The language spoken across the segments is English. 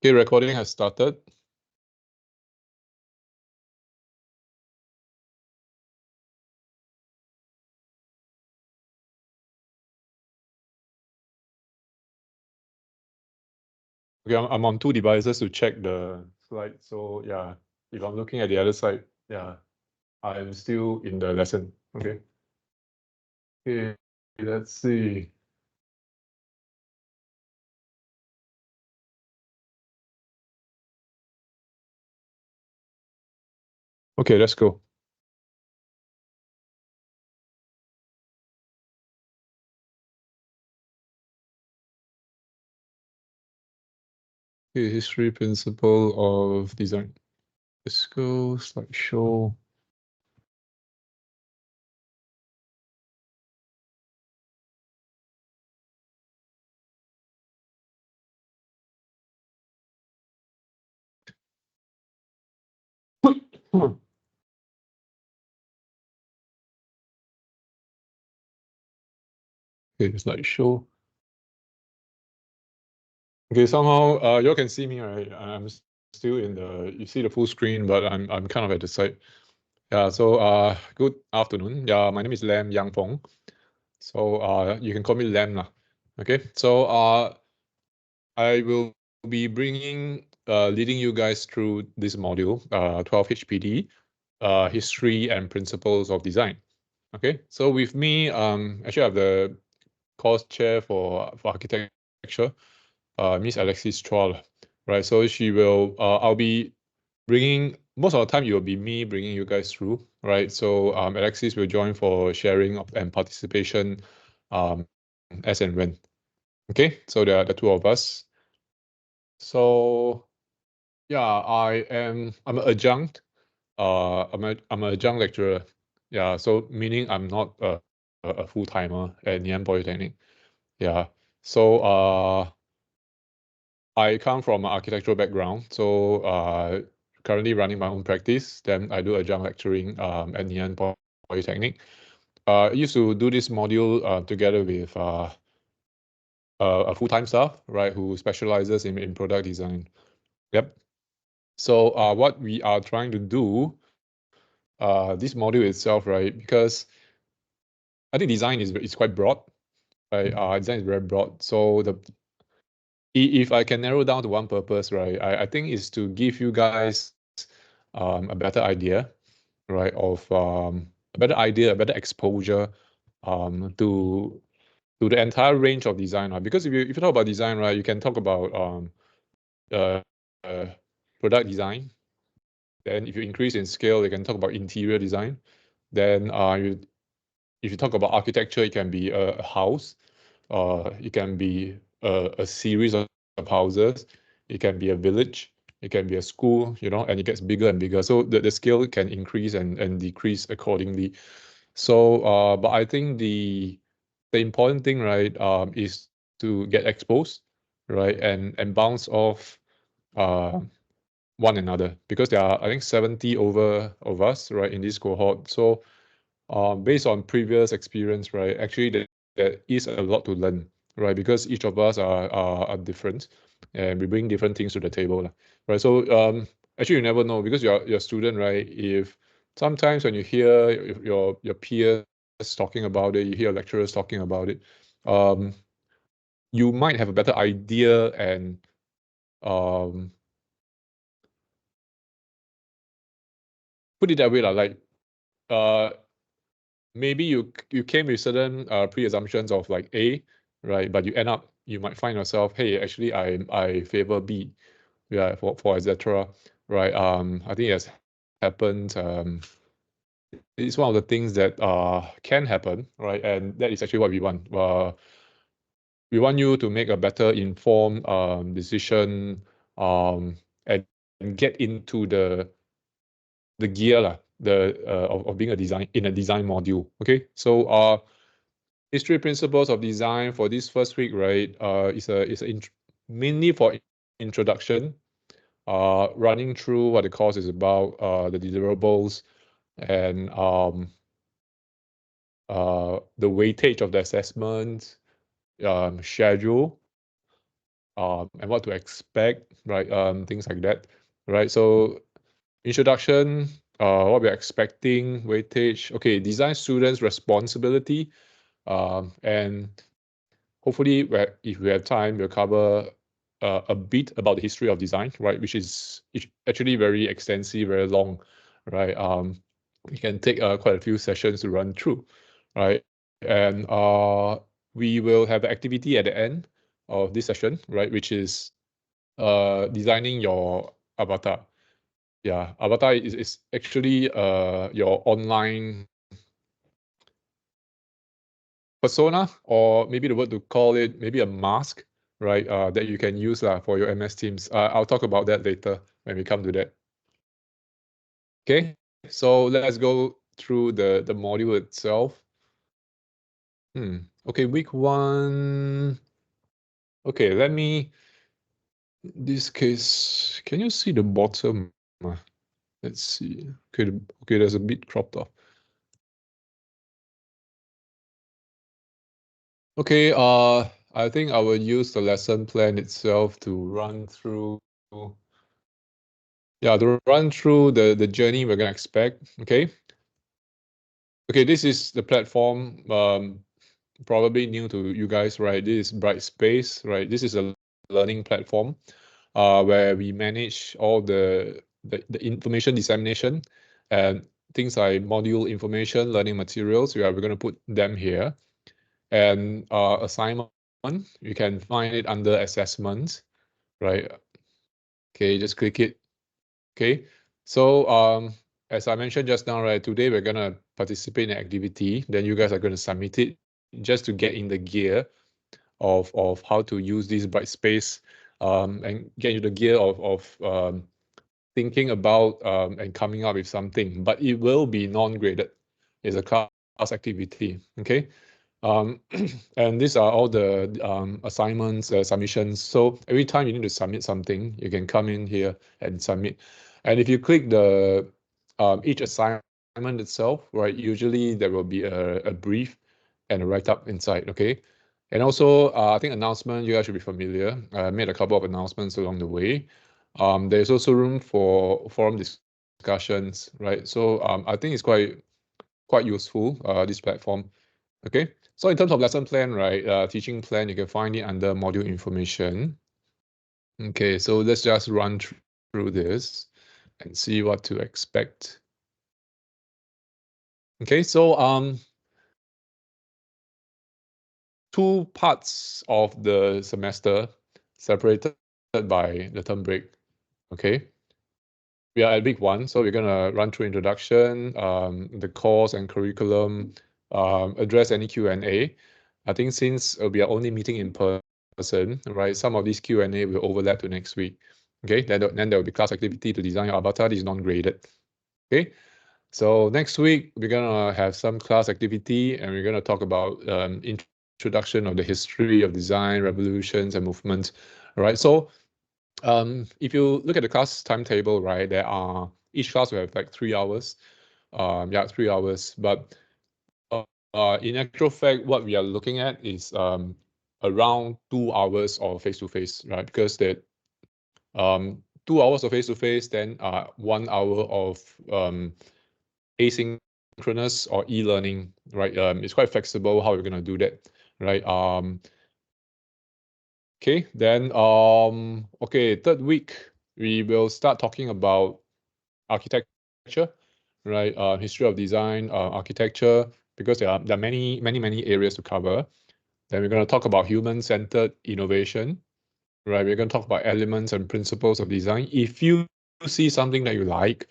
Okay, recording has started. Okay, I'm on two devices to check the slide. So yeah, if I'm looking at the other side, yeah, I'm still in the lesson. Okay. Okay, let's see. Okay, let's go. Okay, history principle of design. Let's go, slideshow. Okay, slideshow. Okay, somehow you all can see me, right? I'm still in the, you see the full screen, but I'm kind of at the side. Yeah, so good afternoon. Yeah, my name is Lam Yang Fong. So you can call me Lam lah. Okay, so I will be leading you guys through this module, 12 HPD, history and principles of design. Okay, so with me, actually I have the course chair for architecture, Miss Alexis Chua, lah, right? So she will, I'll be bringing, most of the time it will be me bringing you guys through, right? So Alexis will join for sharing and participation as and when. Okay, so there are the two of us. So yeah, I'm an adjunct. I'm an adjunct lecturer. Yeah, so meaning I'm not a full-timer at Ngee Ann Polytechnic. Yeah. So I come from an architectural background. So currently running my own practice. Then I do adjunct lecturing at Ngee Ann Polytechnic. I used to do this module together with a full-time staff, right, who specializes in product design. Yep. So what we are trying to do, this module itself, right, because I think design is quite broad, right? Design is very broad. So if I can narrow down to one purpose, right, I think is to give you guys a better idea, right, of a better idea, a better exposure to the entire range of design, right? Because if you talk about design, right, you can talk about uh, uh, product design. Then if you increase in scale, you can talk about interior design. Then if you talk about architecture, it can be a house. It can be a series of houses. It can be a village. It can be a school, and it gets bigger and bigger. So the scale can increase and decrease accordingly. So, but I think the important thing, right, is to get exposed, right, and bounce off one another, because there are, I think, 70 over of us, right, in this cohort. So based on previous experience, right, actually there is a lot to learn, right, because each of us are different and we bring different things to the table, lah, right? So actually you never know, because you're a student, right? If sometimes when you hear your peers talking about it, you hear lecturers talking about it, you might have a better idea and put it that way, like maybe you came with certain pre-assumptions of like A, right? But you might find yourself, hey, actually I favor B, yeah, for etc. Right? I think it has happened. It's one of the things that can happen, right? And that is actually what we want. We want you to make a better informed decision, and get into the gear lah, of being a design module. Okay, so history principles of design for this first week, right? Mainly for introduction, running through what the course is about, the deliverables, and the weightage of the assessment, schedule, and what to expect, right? Things like that, right? So introduction, what we're expecting, weightage, okay, design students' responsibility, and hopefully, if we have time, we'll cover a bit about the history of design, right? Which is actually very extensive, very long, right? We can take quite a few sessions to run through, right? And we will have an activity at the end of this session, right? Which is designing your avatar. Yeah, avatar is actually your online persona, or maybe the word to call it, maybe a mask, right? That you can use for your MS Teams. I'll talk about that later when we come to that. Okay, so let's go through the module itself. Okay, week 1. Okay, let me, this case, can you see the bottom? Let's see. Okay, okay, there's a bit cropped off. Okay, I think I will use the lesson plan itself to run through. Yeah, to run through the journey we're gonna expect. Okay. Okay, this is the platform. Probably new to you guys, right? This is Brightspace, right? This is a learning platform, where we manage all the information dissemination and things like module information, learning materials. We're gonna put them here, and assignment. You can find it under assessments, right? Okay, just click it. Okay, so as I mentioned just now, right, today we're gonna participate in an activity. Then you guys are gonna submit it just to get in the gear of how to use this Brightspace, and get into the gear of thinking about and coming up with something. But it will be non-graded. It's a class activity. Okay. And these are all the assignments, submissions. So every time you need to submit something, you can come in here and submit. And if you click the each assignment itself, right, usually there will be a brief and a write-up inside, okay? And also, I think announcement, you guys should be familiar. I made a couple of announcements along the way. There's also room for forum discussions, right? So I think it's quite useful, this platform. Okay, so in terms of lesson plan, right, teaching plan, you can find it under module information. Okay, so let's just run through this and see what to expect. Okay, so 2 parts of the semester separated by the term break. Okay, we are at week 1, so we're gonna run through introduction, the course and curriculum, address any Q&A. I think since we are only meeting in person, right, some of these Q&A will overlap to next week. Okay, then there will be class activity to design your avatar. This is non-graded. Okay, so next week we're gonna have some class activity, and we're gonna talk about introduction of the history of design, revolutions and movements. All right, so if you look at the class timetable, right, there are, each class will have like 3 hours. Yeah, 3 hours. But in actual fact, what we are looking at is around 2 hours of face-to-face, right? Because that 2 hours of face-to-face, then 1 hour of asynchronous or e-learning, right? It's quite flexible how we're gonna do that, right? Okay, then okay, 3rd week we will start talking about architecture, right? History of design, architecture, because there are many areas to cover. Then we're going to talk about human-centered innovation, right? We're going to talk about elements and principles of design. If you see something that you like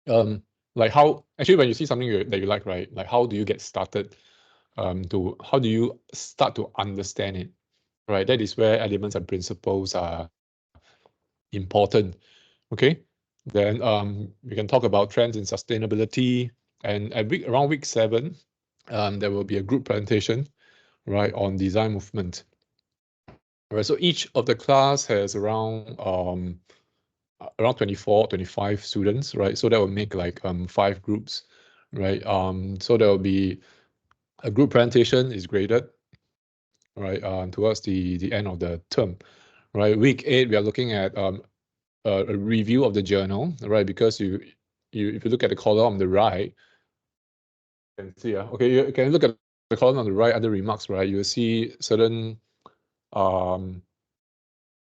how, actually when you see something that you like, right? Like how do you get started? How do you start to understand it, right? That is where elements and principles are important. Okay, then we can talk about trends in sustainability, and at around week 7, there will be a group presentation, right, on design movement. All right, so each of the class has around 24, 25 students, right? So that will make like 5 groups, right? So there will be a group presentation is graded, right, towards the end of the term. right? Week 8, we are looking at a review of the journal, right? Because if you look at the column on the right, you can see, okay, you can look at the column on the right under remarks, right? You will see certain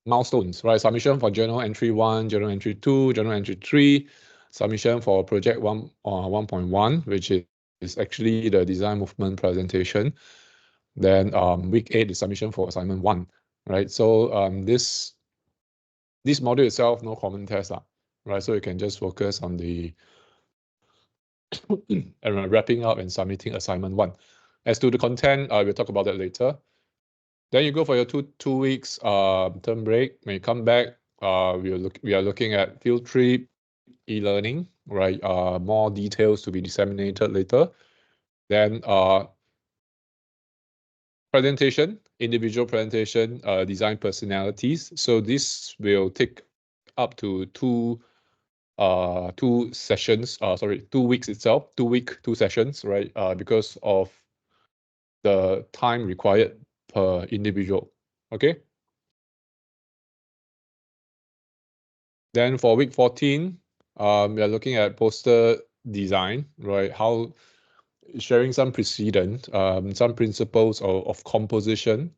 milestones, right? Submission for journal entry 1, journal entry 2, journal entry 3, submission for project 1.1, which is actually the design movement presentation. Then week 8 is submission for assignment 1, right? So this module itself, no common test, right? So you can just focus on the wrapping up and submitting assignment 1. As to the content, we'll talk about that later. Then you go for your two weeks term break. When you come back, we are looking at field trip, e-learning, right? More details to be disseminated later. Then presentation, individual presentation, design personalities. So this will take up to two sessions. 2 weeks itself. 2 sessions, right? Because of the time required per individual. Okay. Then for week 14, we are looking at poster design, right? How sharing some precedent, some principles of composition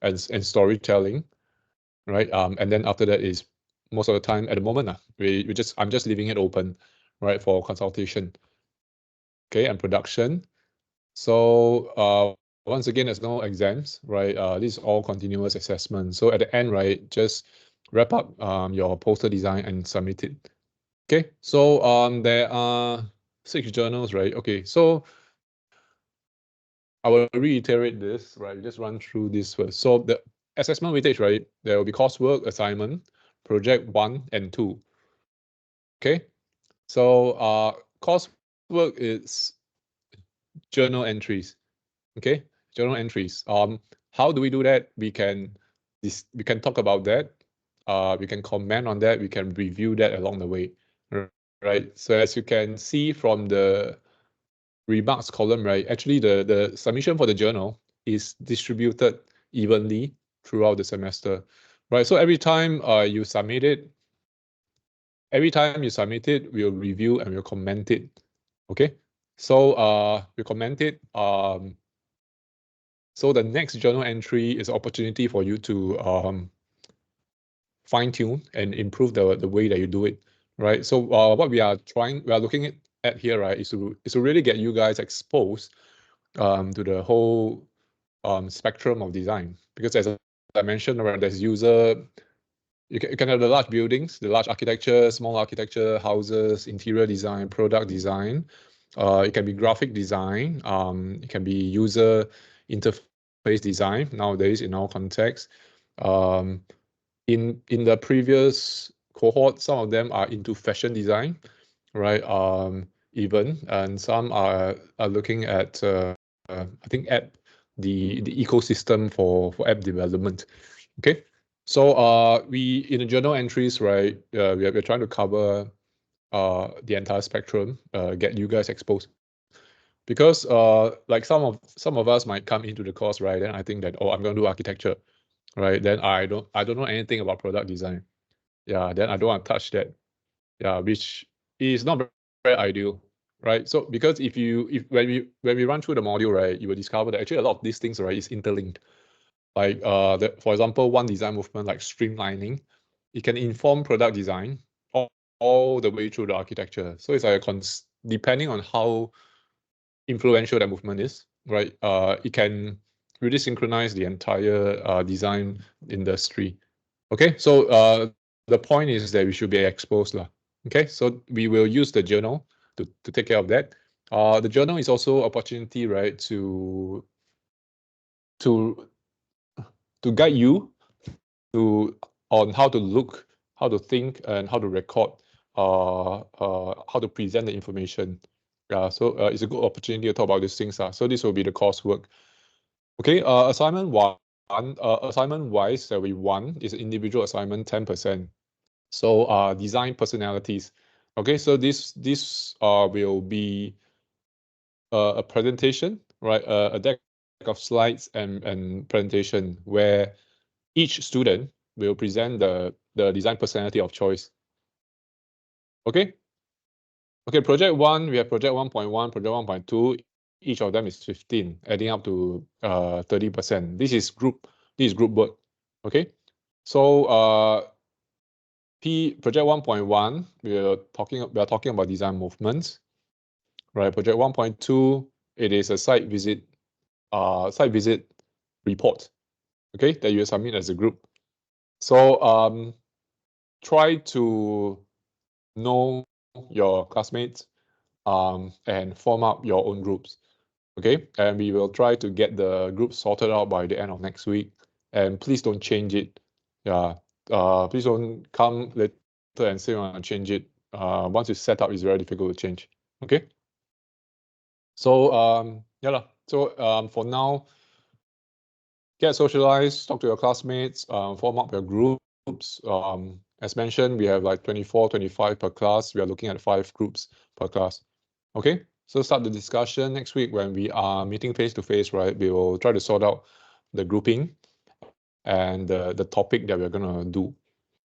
and storytelling, right? And then after that is most of the time at the moment, I'm just leaving it open, right, for consultation. Okay, and production. So once again, there's no exams, right? This is all continuous assessment. So at the end, right, just wrap up your poster design and submit it. Okay, so there are 6 journals, right? Okay, so I will reiterate this, right? Just run through this first. So the assessment weightage, right? There will be coursework, assignment, project 1 and 2. Okay, so coursework is journal entries. Okay, journal entries. How do we do that? We can talk about that. We can comment on that. We can review that along the way, right? So as you can see from the remarks column, right? Actually, the submission for the journal is distributed evenly throughout the semester, right? So every time you submit it, we'll review and we'll comment it. Okay, so we comment it. So the next journal entry is an opportunity for you to fine tune and improve the way that you do it, right? So what we are looking at here, right, is to really get you guys exposed to the whole spectrum of design. Because as I mentioned, right, there's user, you can have the large buildings, the large architecture, small architecture, houses, interior design, product design. It can be graphic design. It can be user interface design nowadays in our context. In the previous cohort, some of them are into fashion design, right? Even, and some are looking at I think the ecosystem for app development. Okay, so we in the journal entries, right? We're trying to cover the entire spectrum, get you guys exposed, because like some of us might come into the course, right? Then I think that, oh, I'm going to do architecture, right? Then I don't know anything about product design. Yeah, then I don't want to touch that. Yeah, which is not very ideal, right? So because when we run through the module, right, you will discover that actually a lot of these things, right, is interlinked. Like for example, one design movement like streamlining, it can inform product design all the way through the architecture. So it's like depending on how influential that movement is, right? It can really synchronize the entire design industry. Okay, so the point is that we should be exposed, lah. Okay, so we will use the journal to take care of that. The journal is also opportunity, right, to guide you on how to look, how to think, and how to record, how to present the information. So it's a good opportunity to talk about these things. So this will be the coursework. Okay, assignment one. Assignment wise, that we won is individual assignment 10%. So design personalities. Okay, so this will be a presentation, right? A deck of slides and presentation where each student will present the design personality of choice. Okay? Okay, project 1, we have project 1.1, project 1.2. Each of them is 15, adding up to 30%. This is group work. Okay? So project 1.1, we are talking about design movements. Right, project 1.2, it is a site visit report, okay, that you submit as a group. So try to know your classmates and form up your own groups, okay? And we will try to get the group sorted out by the end of next week. And please don't change it. Yeah, please don't come later and say you want to change it. Once it's set up, it's very difficult to change, okay? So yeah lah. So for now, get socialized, talk to your classmates, form up your groups. As mentioned, we have like 24, 25 per class. We are looking at 5 groups per class. Okay, so start the discussion next week when we are meeting face to face, right? We will try to sort out the grouping and the topic that we're gonna do.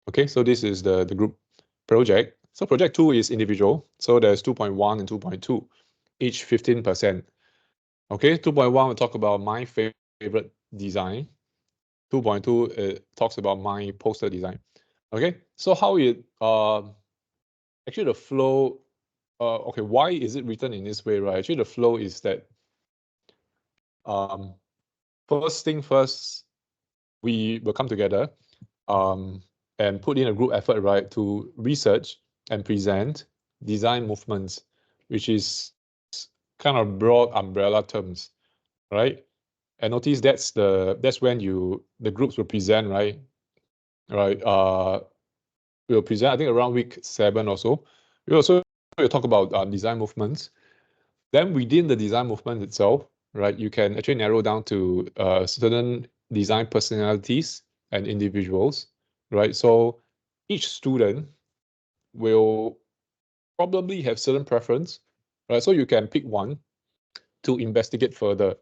Okay, so this is the group project. So project 2 is individual. So there's 2.1 and 2.2, each 15%. Okay, 2.1 will talk about my favorite design. 2.2 talks about my poster design. Okay, so how it actually the flow. Okay, why is it written in this way, right? Actually, the flow is that first thing first, we will come together and put in a group effort, right, to research and present design movements, which is kind of broad umbrella terms, right? And notice that's when the groups will present, right? Right. We'll present, I think, around week 7 or so. We'll talk about design movements. Then within the design movement itself, right, you can actually narrow down to certain design personalities and individuals, right? So each student will probably have certain preference, right? So you can pick one to investigate further,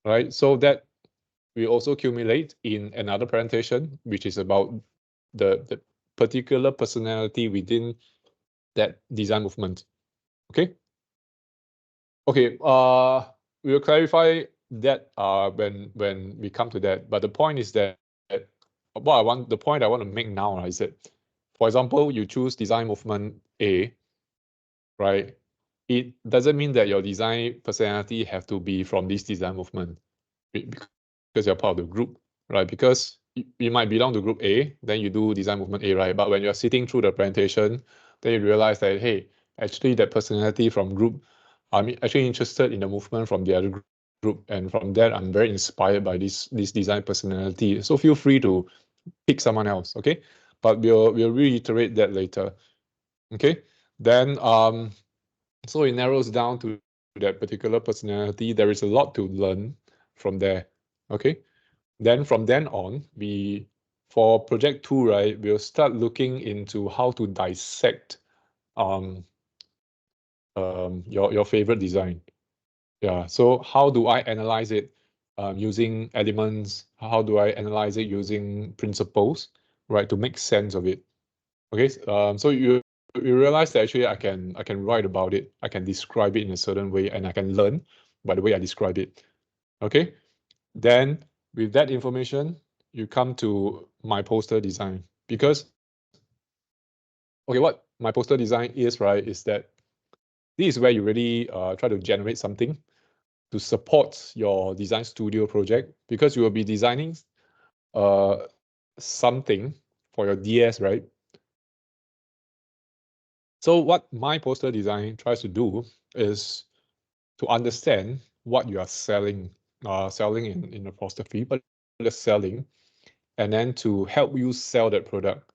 right? So that we also accumulate in another presentation, which is about the particular personality within that design movement. Okay. Okay. We will clarify that when we come to that. But the point is that the point I want to make now is that, for example, you choose design movement A, right? It doesn't mean that your design personality have to be from this design movement because you're part of the group, right? Because you might belong to group A, then you do design movement A, right? But when you're sitting through the presentation, then you realize that, hey, actually that personality from group, I'm actually interested in the movement from the other group. And from that, I'm very inspired by this design personality. So feel free to pick someone else, okay? But we'll reiterate that later, okay? Then, so it narrows down to that particular personality. There is a lot to learn from there, okay? Then from then on, for project 2, right, we'll start looking into how to dissect your favorite design. Yeah, so how do I analyze it using elements? How do I analyze it using principles, right, to make sense of it? Okay, so you realize that actually I can write about it, I can describe it in a certain way, and I can learn by the way I describe it. Okay, then with that information, you come to my poster design. Because, okay, what my poster design is, right, is that this is where you really try to generate something to support your design studio project, because you will be designing something for your DS, right? So what my poster design tries to do is to understand what you are selling in the poster fee, but the selling, and then to help you sell that product,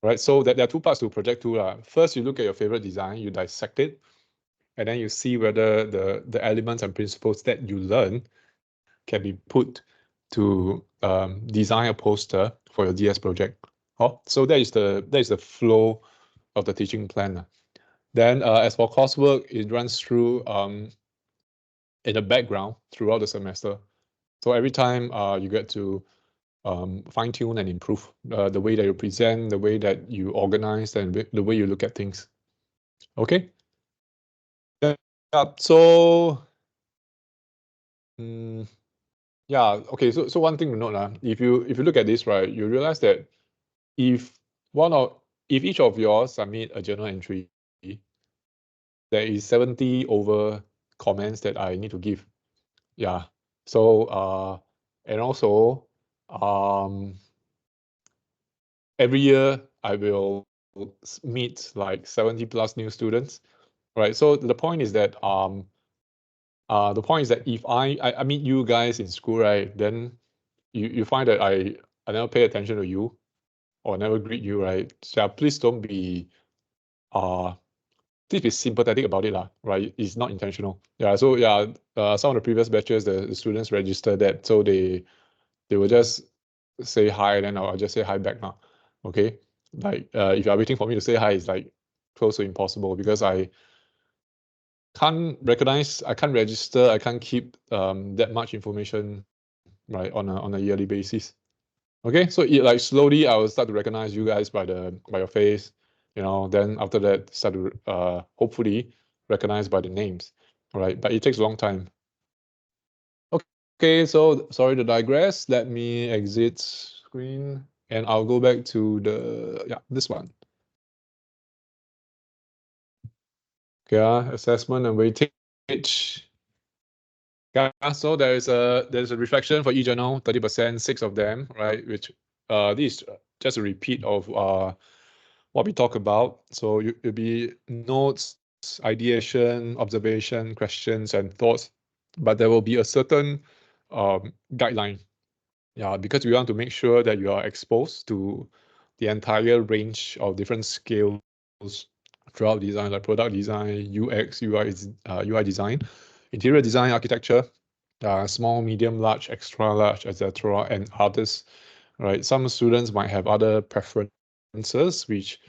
right? So there are 2 parts to project 2. First, you look at your favorite design, you dissect it, and then you see whether the elements and principles that you learn can be put to design a poster for your DS project. Oh, so that is the flow of the teaching plan. Then as for coursework, it runs through in the background throughout the semester. So every time you get to fine tune and improve the way that you present, the way that you organize, and the way you look at things. Okay. Yeah. So. Yeah. Okay. So one thing to note, if you look at this, right, you realize that if each of yours submit a journal entry, there is 70 over comments that I need to give. Yeah. So and also every year I will meet like 70 plus new students, right? So the point is that if I meet you guys in school, right, then you find that I never pay attention to you or never greet you, right? So please don't be please be sympathetic about it, right? It's not intentional. Yeah. So yeah, some of the previous batches, the students registered that, so they will just say hi, then I'll just say hi back now. Okay. Like if you are waiting for me to say hi, it's like close to impossible because I can't recognize, I can't register, I can't keep that much information, right, on a yearly basis. Okay, so like slowly I will start to recognize you guys by your face, then after that start to hopefully recognize by the names. All right, but it takes a long time. Okay, so sorry to digress. Let me exit screen and I'll go back to this one. Okay, assessment and weightage. Yeah, so there's a reflection for each journal, 30%, 6 of them, right? Which this is just a repeat of what we talk about. So it'll be notes, ideation, observation, questions, and thoughts, but there will be a certain guideline. Yeah, because we want to make sure that you are exposed to the entire range of different skills throughout design, like product design, UX, UI design, interior design, architecture, small, medium, large, extra large, etc., and others. Right, some students might have other preferences, which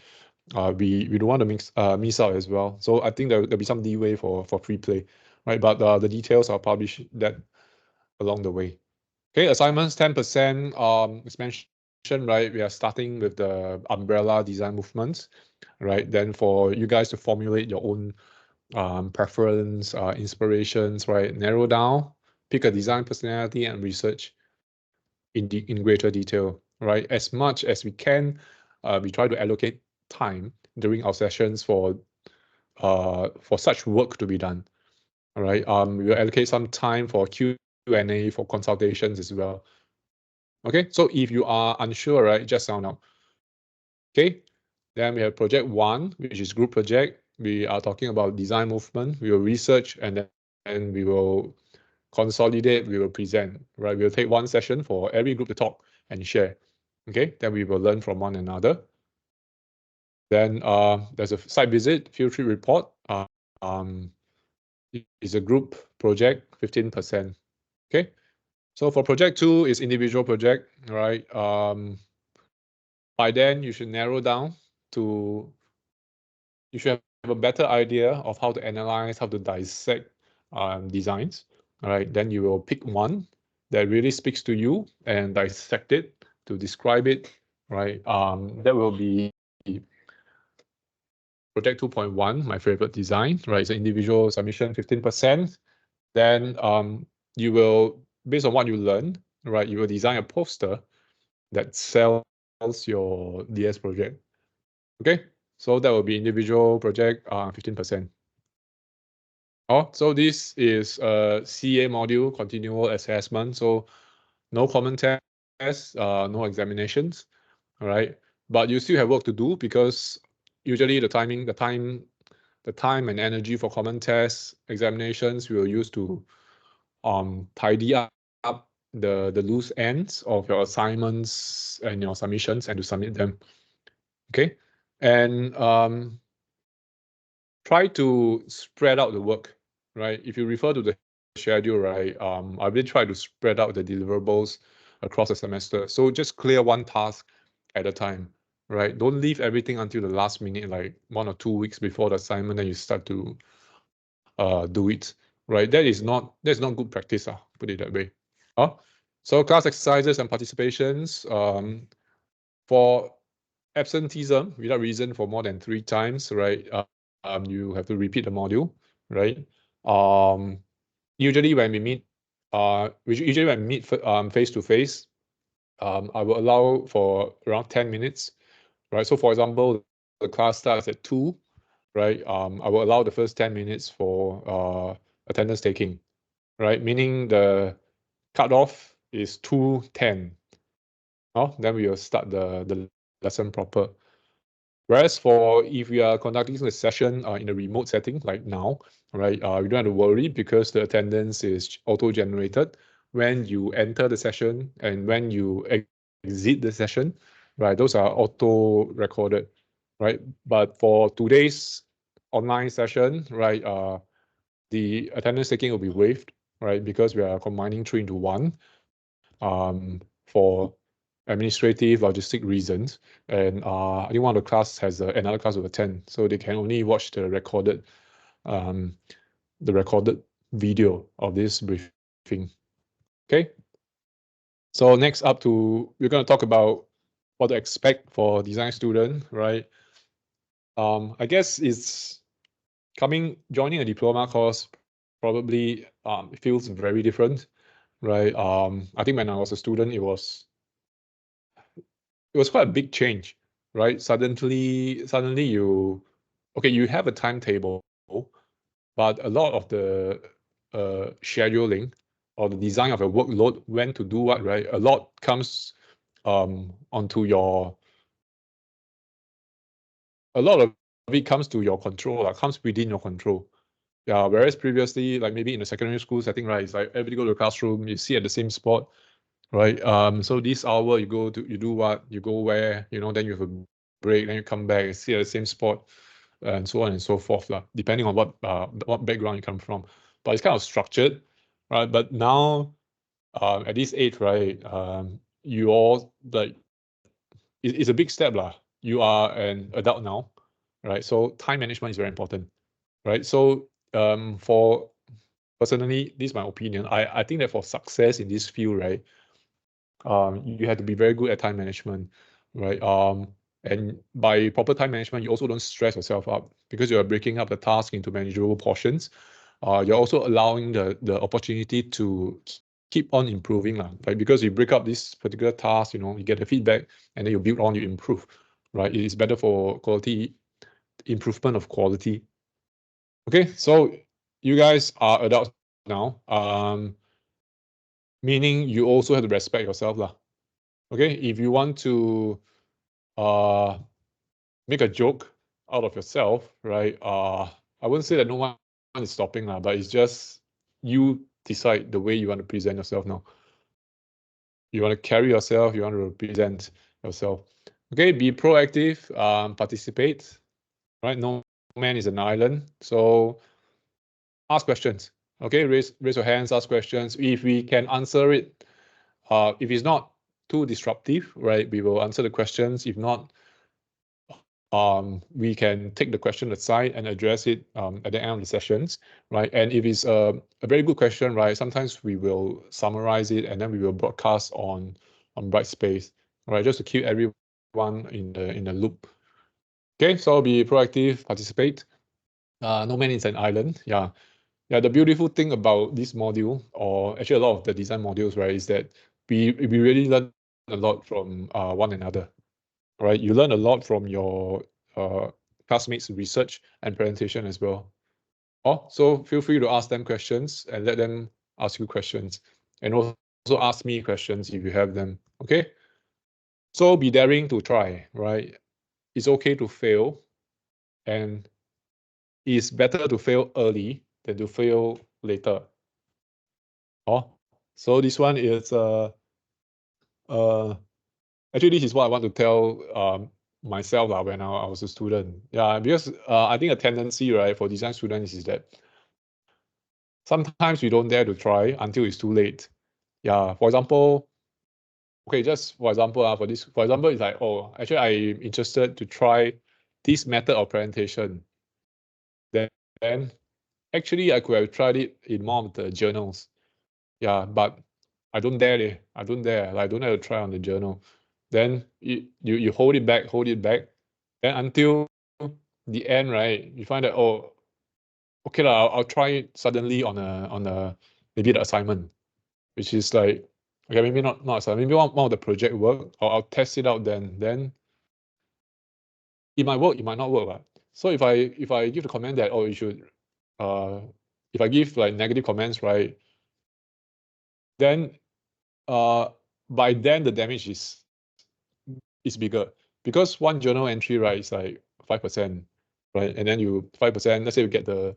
we don't want to miss out as well. So I think there'll be some leeway for free play, right? But the details I'll publish that along the way. Okay, assignments 10%. As mentioned, right, we are starting with the umbrella design movements, right? Then for you guys to formulate your own preference, inspirations, right? Narrow down, pick a design personality, and research in greater detail, right? As much as we can, we try to allocate time during our sessions for such work to be done. All right. We will allocate some time for Q&A, for consultations as well. Okay. So if you are unsure, right, just sound out. Okay. Then we have project 1, which is group project. We are talking about design movement. We will research and then we will consolidate, we will present, right? We'll take one session for every group to talk and share. Okay, then we will learn from one another. Then there's a site visit, field trip report. It's a group project, 15%. Okay, so for project 2 is individual project, right? By then you should narrow down to, you should have a better idea of how to analyze, how to dissect designs. All right, then you will pick one that really speaks to you and dissect it to describe it, right? That will be project 2.1, my favorite design, right? It's an individual submission, 15%. Then you will, based on what you learn, right, you will design a poster that sells your DS project. Okay, so that will be individual project, 15%. Oh, so this is a CA module, continual assessment. So no common tests, no examinations, all right? But you still have work to do because usually the time and energy for common tests, examinations, we will use to tidy up the loose ends of your assignments and your submissions and to submit them. Okay, and try to spread out the work, right? If you refer to the schedule, right, I really try to spread out the deliverables across the semester. So just clear one task at a time, right? Don't leave everything until the last minute, like 1 or 2 weeks before the assignment, then you start to do it, right? That's not good practice, put it that way. So class exercises and participations. For absenteeism without reason for more than 3 times, right? You have to repeat the module, right? Usually when we meet, usually when we meet face to face, I will allow for around 10 minutes, right? So for example, the class starts at 2, right? I will allow the first 10 minutes for attendance taking, right? Meaning the cutoff is 2:10. Then we will start the lesson proper. Whereas for if we are conducting the session in a remote setting like now, right, we don't have to worry because the attendance is auto-generated when you enter the session and when you exit the session, right? Those are auto-recorded, right? But for today's online session, right, the attendance taking will be waived, right? Because we are combining 3 into 1 for administrative logistic reasons, and I think one of the class has another class of 10, so they can only watch the recorded video of this briefing. Okay. So next up we're going to talk about what to expect for design student, right? I guess it's joining a diploma course probably feels very different, right? I think when I was a student, it was quite a big change, right? Suddenly you have a timetable, but a lot of the scheduling or the design of a workload, when to do what, right? A lot comes onto your a lot of it comes to your control, comes within your control. Yeah, whereas previously, like maybe in a secondary school setting, right, it's like everybody go to the classroom, you sit at the same spot, right? So this hour you do what, you go where, then you have a break, then you come back, you sit at the same spot, and so on and so forth, depending on what background you come from. But it's kind of structured, right? But now, at this age, right, you all like it's a big step, lah. You are an adult now, right? So time management is very important, right? So for personally, this is my opinion. I think that for success in this field, right, you have to be very good at time management, right? And by proper time management, you also don't stress yourself up because you're breaking up the task into manageable portions. You're also allowing the opportunity to keep on improving, right? Because you break up this particular task, you get the feedback, and then you build on, you improve, right? It is better for quality improvement of quality. Okay, so you guys are adults now, meaning you also have to respect yourself, lah. Okay, if you want to make a joke out of yourself, right? I wouldn't say that no one is stopping, but it's just you decide the way you want to present yourself now. You want to carry yourself, you want to present yourself. Okay, be proactive, participate, right? No man is an island. So ask questions. Okay, raise your hands, ask questions. If we can answer it, if it's not too disruptive, right, we will answer the questions. If not, we can take the question aside and address it at the end of the sessions, right? And if it's a very good question, right, sometimes we will summarize it and then we will broadcast on Brightspace, right, just to keep everyone in the loop. Okay, so be proactive, participate. No man is an island. Yeah. The beautiful thing about this module, or actually a lot of the design modules, right, is that we really learn a lot from one another, right? You learn a lot from your classmates' research and presentation as well. So feel free to ask them questions and let them ask you questions, and also ask me questions if you have them. Okay. So be daring to try, right? It's okay to fail, and it's better to fail early than to fail later. So this one is actually this is what I want to tell myself when I was a student. Yeah, because I think a tendency, right, for design students is that sometimes we don't dare to try until it's too late. Yeah, for example, okay, just for example, it's like, oh, actually I'm interested to try this method of presentation. Then actually I could have tried it in more of the journals. Yeah, but I don't dare leh. I don't dare. Like, I don't have to try on the journal. Then you hold it back. Then until the end, right? You find that, oh, okay lah, I'll try it suddenly on a maybe the assignment, which is like, okay, maybe not assignment, maybe one of the project work, or I'll test it out then it might work, it might not work. Right? So if I give the comment that, oh, you should, if I give like negative comments, right, then by then the damage is bigger, because one journal entry, right, is like 5%, right? And then you 5%, let's say you get the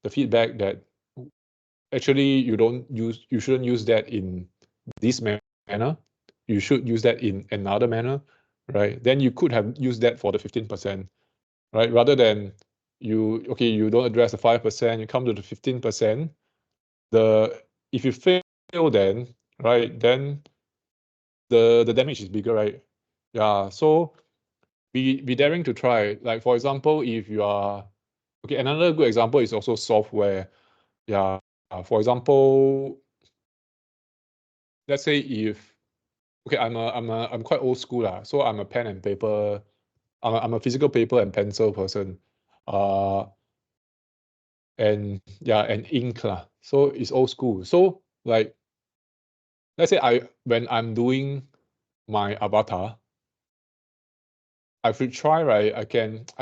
feedback that actually you shouldn't use that in this manner. You should use that in another manner, right? Then you could have used that for the 15%, right? Rather than you don't address the 5%, you come to the 15%. If you fail then, right, then the damage is bigger, right? Yeah, so be daring to try. Like, for example, if you are, okay, another good example is also software. Yeah, for example, let's say if, okay, I'm quite old school lah. So I'm a pen and paper. I'm a physical paper and pencil person. And yeah, and ink lah. So it's old school. So like, let's say when I'm doing my avatar, I should try, right? I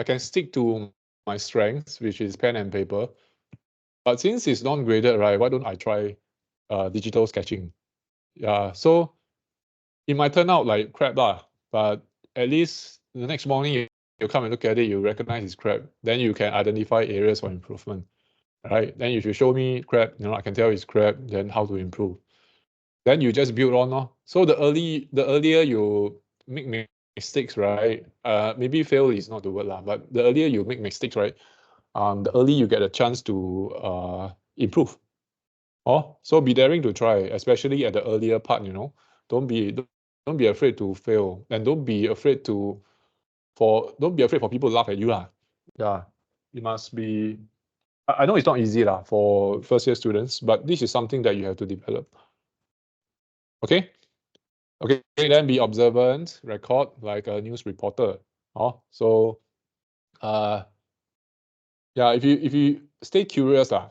can stick to my strengths, which is pen and paper. But since it's non-graded, right? Why don't I try digital sketching? Yeah. So it might turn out like crap lah, but at least the next morning you come and look at it, you recognize it's crap. Then you can identify areas for improvement, right? Then if you show me crap, I can tell it's crap. Then how to improve? Then you just build on, no? So the earlier you make mistakes, right? Maybe fail is not the word lah, but the earlier you make mistakes, right? The earlier you get a chance to improve. Oh, so be daring to try, especially at the earlier part. Don't be afraid to fail, and don't be afraid for people to laugh at you lah. Yeah, it must be. I know it's not easy lah for first year students, but this is something that you have to develop. Okay. Okay, then be observant, record like a news reporter. Oh, so yeah, if you stay curious lah,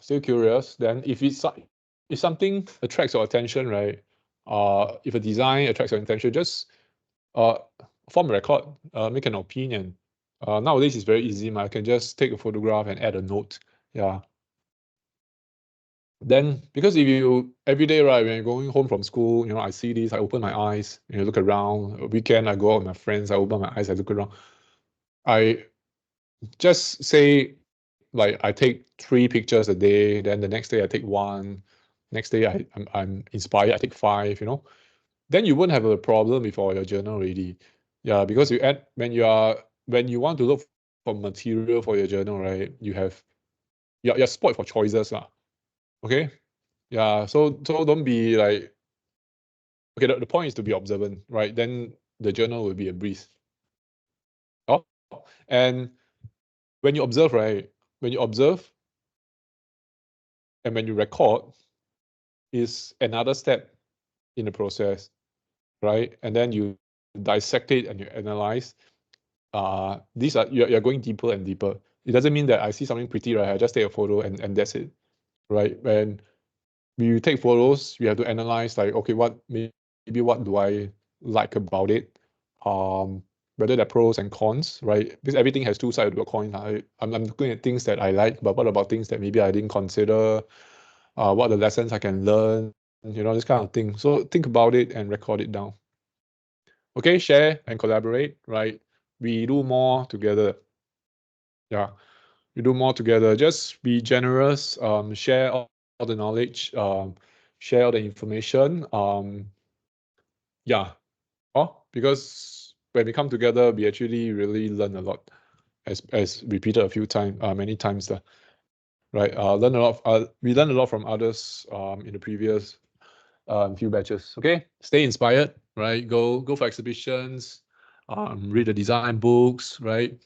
then if something attracts your attention, right? If a design attracts your attention, just form a record, make an opinion. Nowadays it's very easy, I can just take a photograph and add a note. Yeah. Then, because if you every day, right, when you're going home from school, I see this, I open my eyes, look around. Weekend, I go out with my friends, I open my eyes, I look around. I just say, like, I take 3 pictures a day, then the next day I take 1, next day I'm inspired, I take 5, Then you won't have a problem with all your journal already. Yeah, because when you want to look for material for your journal, right, you're spoiled for choices lah. Okay? Yeah, so don't be like, okay, the point is to be observant, right? Then the journal will be a breeze. Oh, and when you observe, right? When you observe and when you record is another step in the process, right? And then you dissect it and you analyze. You're going deeper and deeper. It doesn't mean that I see something pretty, right? I just take a photo and that's it, right? When you take photos, you have to analyze, like, okay, what do I like about it? Whether there are pros and cons, right? Because everything has 2 sides to a coin. I'm looking at things that I like, but what about things that maybe I didn't consider? What are the lessons I can learn? This kind of thing. So think about it and record it down. Okay, share and collaborate, right? We do more together. Yeah, we do more together. Just be generous. Share all the knowledge. Share all the information. Yeah. Because when we come together, we actually really learn a lot, as repeated a few times, many times, right? We learn a lot from others in the previous few batches. Okay, stay inspired, right? Go for exhibitions, read the design books, right?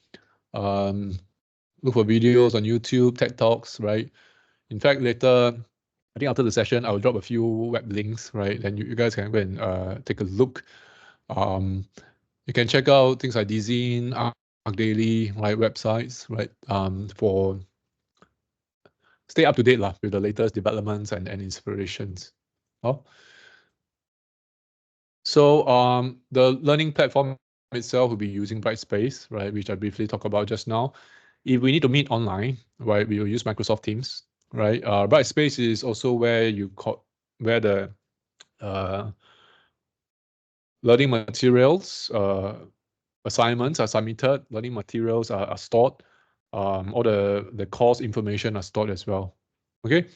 Look for videos on YouTube, TED Talks, right? In fact, later I think after the session, I'll drop a few web links, right? Then you guys can go and take a look. You can check out things like DZine, ArcDaily, right? Websites, right? For stay up to date with the latest developments and inspirations. Oh. So the learning platform itself will be using Brightspace, right? Which I briefly talked about just now. If we need to meet online, right, we will use Microsoft Teams, right? Brightspace is also where where the learning materials, assignments are submitted, learning materials are stored, all the course information are stored as well. Okay.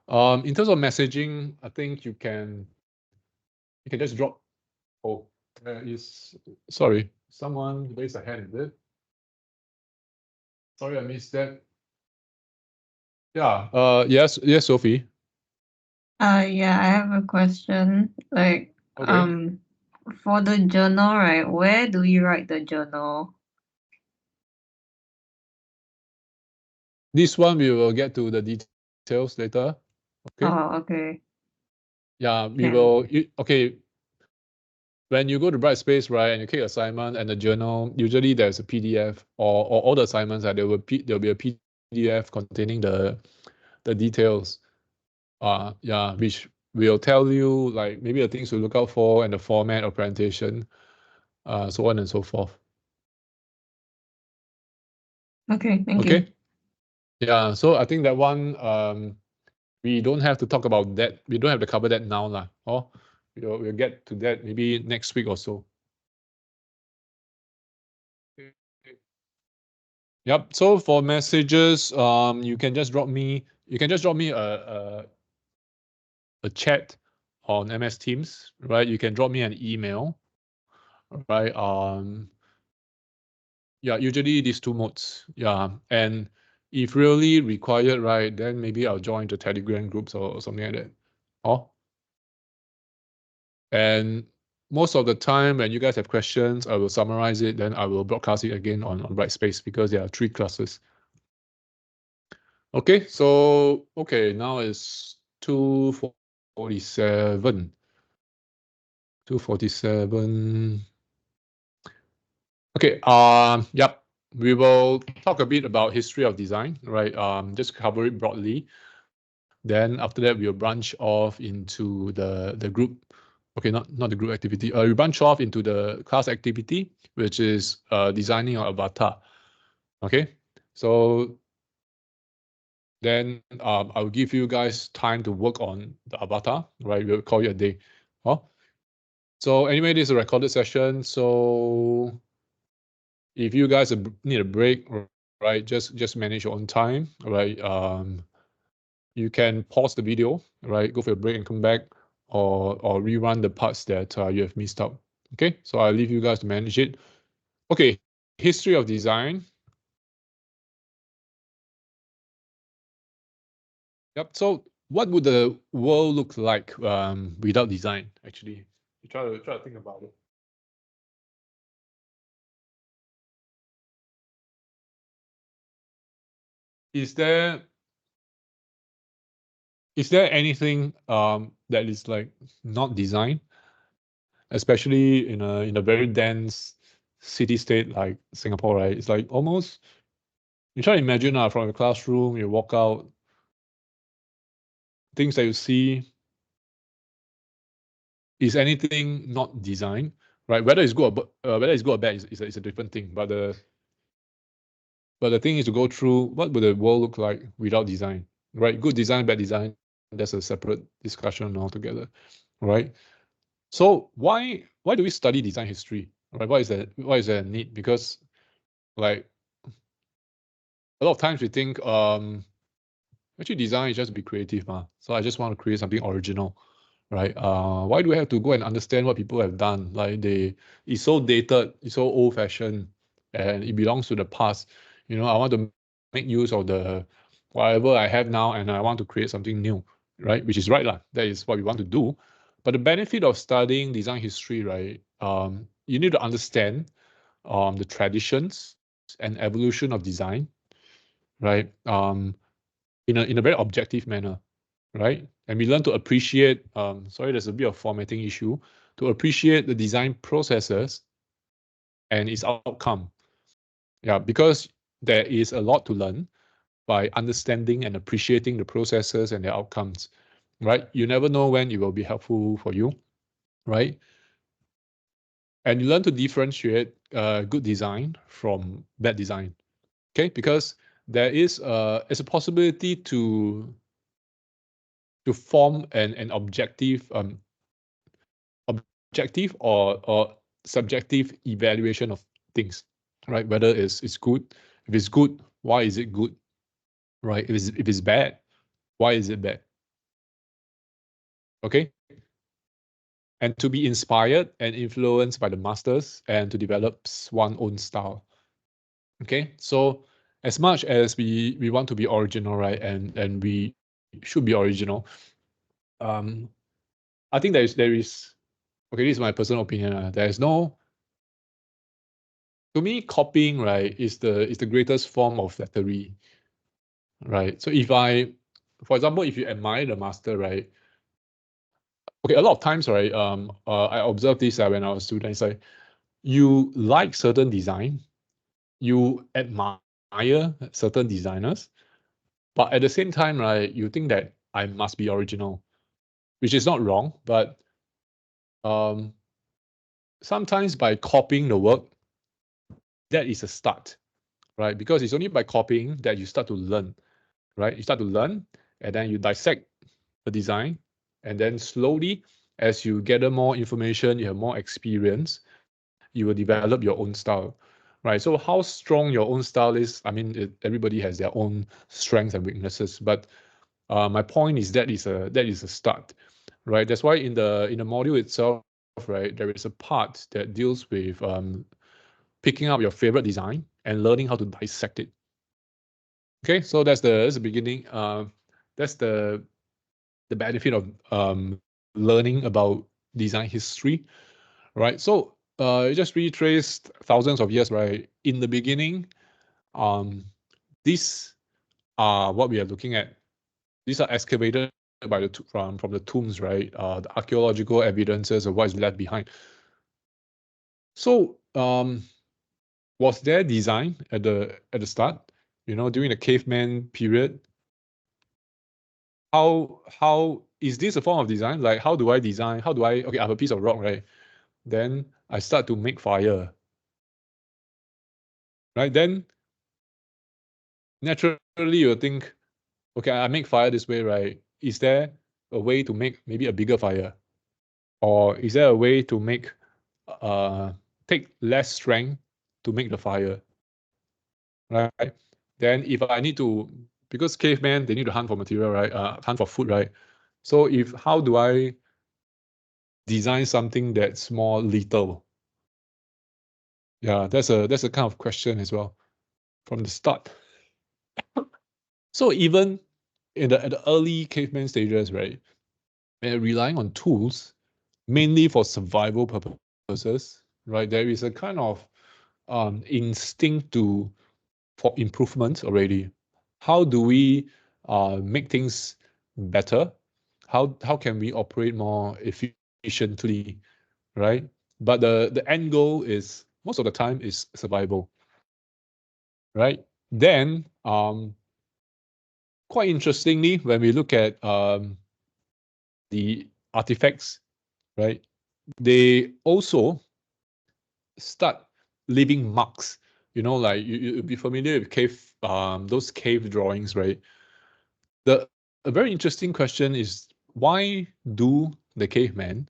In terms of messaging, I think you can just drop. Oh, sorry, someone raised a hand, is it? Sorry, I missed that. Yeah. Yes, Sophie. Yeah, I have a question. Like, Okay. for the journal, right? Where do you write the journal? This one we will get to the details later. Okay. Oh, okay. Yeah, we Can. will. Okay. When you go to Brightspace, right, and you click assignment and the journal, usually there's a PDF or all the assignments, there'll be a PDF containing the details. Yeah, which will tell you like maybe the things to look out for and the format of presentation, so on and so forth. Okay, thank you. Okay. Yeah, so I think that one we don't have to talk about that. We don't have to cover that now, lah. Or we'll get to that maybe next week or so. Yep. So for messages, you can just drop me a chat on MS Teams, right? You can drop me an email, right? Yeah, usually these two modes. Yeah, and if really required, right, then maybe I'll join the Telegram groups or something like that. Oh, and most of the time when you guys have questions, I will summarize it, then I will broadcast it again on Brightspace because there are 3 classes. Okay, so now it's 2:47. 2:47. Okay, yep. We will talk a bit about history of design, right? Just cover it broadly. Then after that, we'll branch off into the group. Okay, not the group activity. We branch off into the class activity, which is designing our avatar. Okay, so then I'll give you guys time to work on the avatar, right? We'll call it a day. Oh, so anyway, this is a recorded session. So if you guys need a break, right, just manage your own time, right? You can pause the video, right? Go for a break and come back, or rerun the parts that you have missed out. Okay, so I'll leave you guys to manage it. Okay, history of design. Yep. So what would the world look like without design? Actually, you try to think about it. Is there anything that is like not designed, especially in a very dense city state like Singapore, right? It's like almost, you try to imagine from the classroom, you walk out, things that you see, is anything not designed, right? Whether it's good or bad is a different thing. But the thing is to go through what would the world look like without design, right? Good design, bad design, that's a separate discussion altogether, right? So why do we study design history, right? Why is that need? Because like a lot of times we think actually design is just to be creative, so I just want to create something original, right? Why do we have to go and understand what people have done? Like it's so dated, it's so old fashioned, and it belongs to the past. I want to make use of the whatever I have now, and I want to create something new, right? Which is right, lah. That is what we want to do. But the benefit of studying design history, right? You need to understand the traditions and evolution of design, right? In a very objective manner, right? And we learn to appreciate, sorry, there's a bit of formatting issue, to appreciate the design processes and its outcome. Yeah, because there is a lot to learn by understanding and appreciating the processes and their outcomes, right? You never know when it will be helpful for you, right? And you learn to differentiate good design from bad design, okay? Because there is it's a possibility to form an objective or subjective evaluation of things, right? Whether it's good, if it's good, why is it good, right? If it's bad, why is it bad? Okay. And to be inspired and influenced by the masters and to develop one's own style. Okay. So as much as we want to be original, right? And we should be original. I think there is okay, this is my personal opinion. There is no, to me, copying, right, is the greatest form of flattery. Right. So if for example, if you admire the master, right? Okay, a lot of times, right? I observed this when I was a student. It's like you like certain design, you admire certain designers, but at the same time, right, you think that I must be original, which is not wrong, but sometimes by copying the work, that is a start, right? Because it's only by copying that you start to learn, right? You start to learn, and then you dissect the design, and then slowly, as you gather more information, you have more experience, you will develop your own style, right? So how strong your own style is, I mean, everybody has their own strengths and weaknesses, but my point is that is a start, right? That's why in the module itself, right, there is a part that deals with picking up your favorite design and learning how to dissect it. Okay, so that's the beginning. That's the benefit of learning about design history, right? So it just retraced thousands of years, right? In the beginning, these are what we are looking at. These are excavated by from the tombs, right? The archaeological evidences of what is left behind. So was there design at the start? You know, during the caveman period, how is this a form of design? Like, how do I design? How do I, okay, I have a piece of rock, right? Then I start to make fire, right? Then naturally you'll think, okay, I make fire this way, right? Is there a way to make maybe a bigger fire? Or is there a way to make, take less strength to make the fire, right? Then if I need to, because cavemen, they need to hunt for material, right? Hunt for food, right? So how do I design something that's more lethal? Yeah, that's a kind of question as well from the start. So even at the early caveman stages, right, relying on tools mainly for survival purposes, right? There is a kind of instinct for improvement already. How do we make things better? How can we operate more efficiently, right? But the end goal is most of the time is survival, right? Then quite interestingly, when we look at the artifacts, right, they also start leaving marks. You know, like you'll be familiar with those cave drawings, right? A very interesting question is, why do the cavemen,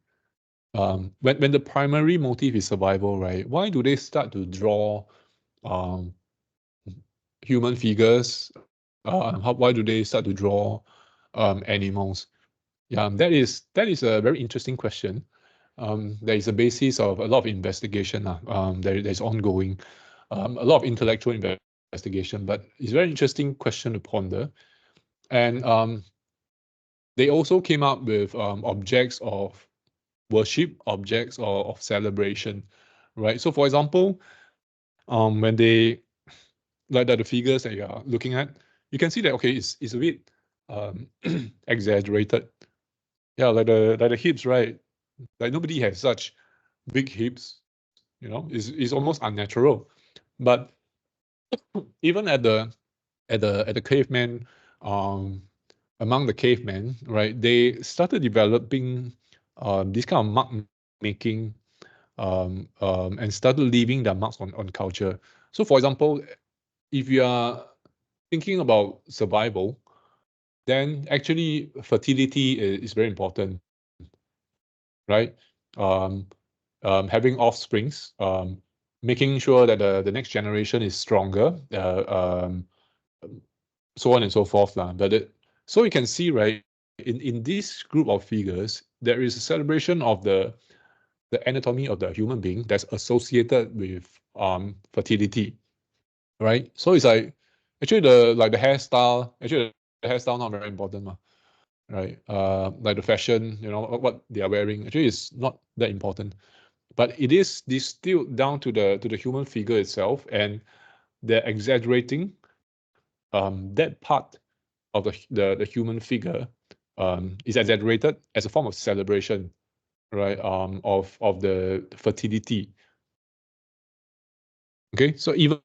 when the primary motive is survival, right? Why do they start to draw um, human figures? Why do they start to draw animals? Yeah, that is a very interesting question. There is a basis of a lot of investigation. There's ongoing, a lot of intellectual investigation, but it's a very interesting question to ponder. And they also came up with objects of worship, objects of celebration, right? So, for example, when they, like the figures that you are looking at, you can see that, okay, it's a bit exaggerated. Yeah, like the hips, right? Like nobody has such big hips, you know, is almost unnatural. But even at the caveman, among the cavemen, right, they started developing this kind of mark making, and started leaving their marks on culture. So for example, if you are thinking about survival, then actually fertility is very important, right? Um, Having offsprings, making sure that the next generation is stronger, so on and so forth. So you can see, right, in this group of figures, there is a celebration of the anatomy of the human being that's associated with fertility, right? So it's like actually the hairstyle, actually the hairstyle not very important, right? Like the fashion, you know, what they are wearing, actually is not that important. But it is distilled down to the human figure itself, and they're exaggerating that part of the human figure is exaggerated as a form of celebration, right? Of the fertility. Okay, so even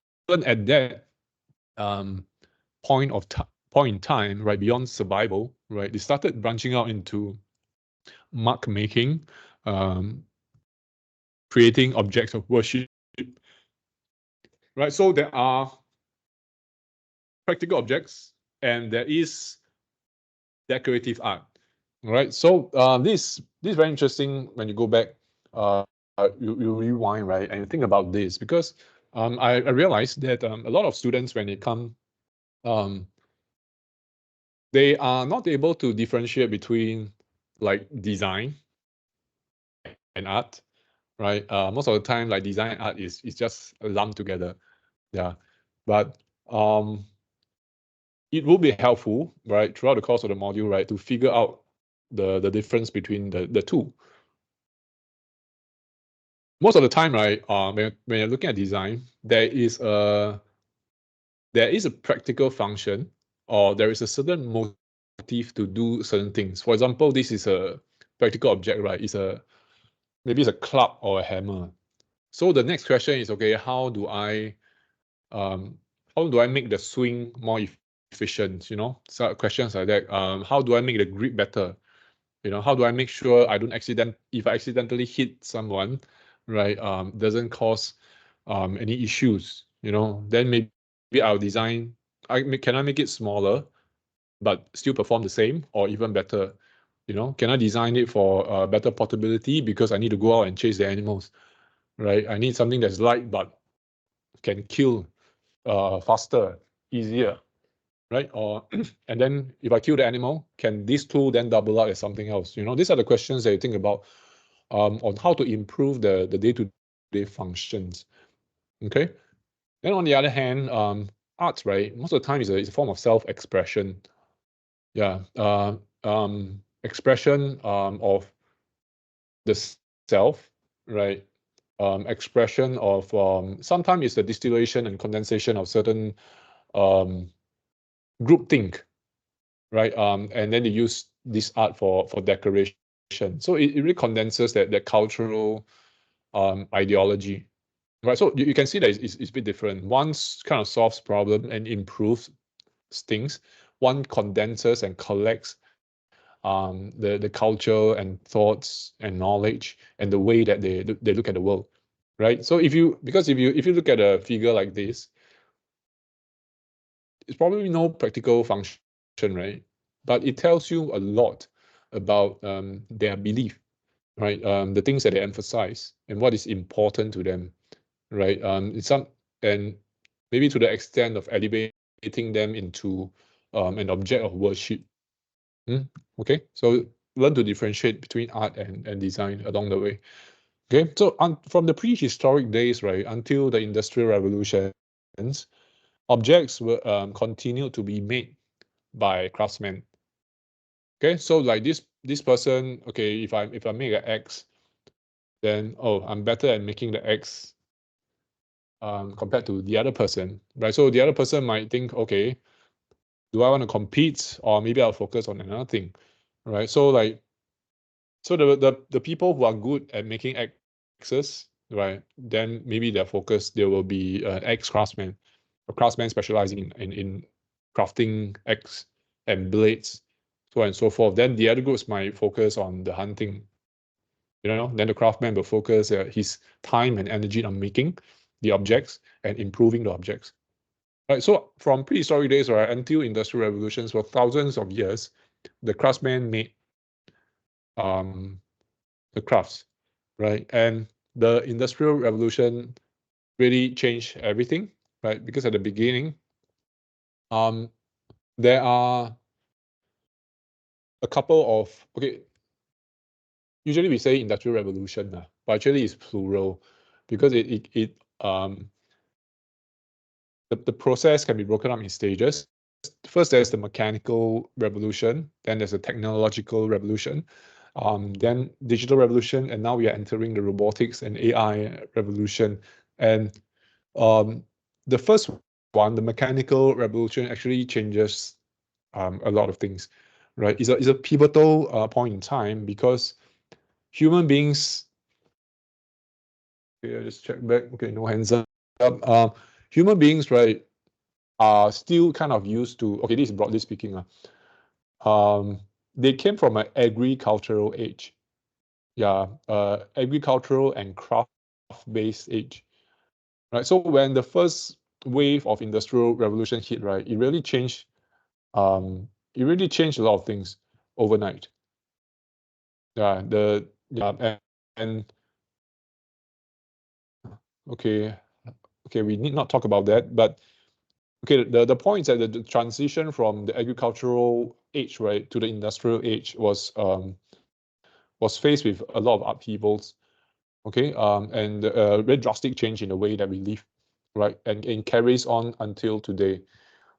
at that um, point in time, right, beyond survival, right, they started branching out into mark making, um, creating objects of worship, right? So there are practical objects and there is decorative art, right? So this is very interesting when you go back, you rewind, right, and you think about this because I realized that a lot of students when they come, um, they are not able to differentiate between like design and art, right? Most of the time, like design and art is just lumped together, yeah. But it will be helpful, right, throughout the course of the module, right, to figure out the difference between the two. Most of the time, right, when you're looking at design, there is a practical function or there is a certain motive to do certain things. For example, this is a practical object, right? Maybe it's a club or a hammer. So the next question is, okay, how do I make the swing more efficient? You know, so questions like that. How do I make the grip better? You know, how do I make sure I don't if I accidentally hit someone, right, doesn't cause any issues, you know, then maybe I'll design, can I make it smaller, but still perform the same or even better? You know, can I design it for better portability because I need to go out and chase the animals, right? I need something that's light but can kill faster, easier, right? Or and then if I kill the animal, can this tool then double up as something else? You know, these are the questions that you think about on how to improve the day-to-day functions. Okay. Then on the other hand, art, right? Most of the time is a form of self-expression. Yeah. Expression of the self, right? Expression of sometimes it's the distillation and condensation of certain groupthink, right? And then they use this art for decoration. So it really condenses that cultural ideology, right? So you can see that it's a bit different. One kind of solves problem and improves things. One condenses and collects the culture and thoughts and knowledge and the way that they look at the world, right? So if you look at a figure like this, it's probably no practical function, right? But it tells you a lot about their belief, right? The things that they emphasize and what is important to them, right? And maybe to the extent of elevating them into an object of worship. Okay, so learn to differentiate between art and design along the way. Okay, so from the prehistoric days, right, until the Industrial Revolutions, objects were continued to be made by craftsmen. Okay, so like this person, okay, if I make an X, then I'm better at making the X compared to the other person, right? So the other person might think, okay, do I want to compete, or maybe I'll focus on another thing, right? So the people who are good at making axes, right? Then maybe their focus, there will be an axe craftsman, a craftsman specializing in crafting axe and blades, so on and so forth. Then the other groups might focus on the hunting. Then the craftsman will focus his time and energy on making the objects and improving the objects. Right, so from prehistoric days, right, until industrial revolutions, for thousands of years, the craftsman made the crafts, right? And the industrial revolution really changed everything, right? Because at the beginning, there are a couple of usually we say industrial revolution, but actually it's plural, because the process can be broken up in stages. First, there's the mechanical revolution, then there's the technological revolution, then digital revolution, and now we are entering the robotics and AI revolution. And the first one, the mechanical revolution, actually changes a lot of things, right? It's a pivotal point in time, because human beings. Okay, I just check back. Okay, no hands up. Human beings, right, are still kind of used to. Okay, this is broadly speaking. They came from an agricultural age. Yeah, agricultural and craft-based age. Right. So when the first wave of industrial revolution hit, right, it really changed. It really changed a lot of things overnight. Yeah. And okay, we need not talk about that, but okay, the point is that the transition from the agricultural age, right, to the industrial age was faced with a lot of upheavals, okay, and a very drastic change in the way that we live, right, and carries on until today,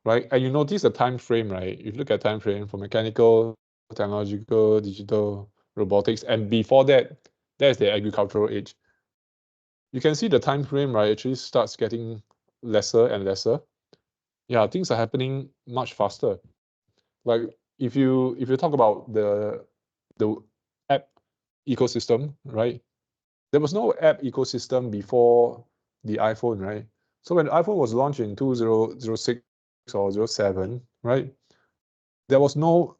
right? And you notice the time frame, right? If you look at time frame for mechanical, technological, digital, robotics, and before that, there's the agricultural age. You can see the time frame, right, actually starts getting lesser and lesser. Yeah, things are happening much faster. Like if you talk about the app ecosystem, right? There was no app ecosystem before the iPhone, right? So when the iPhone was launched in 2006 or 07, right? There was no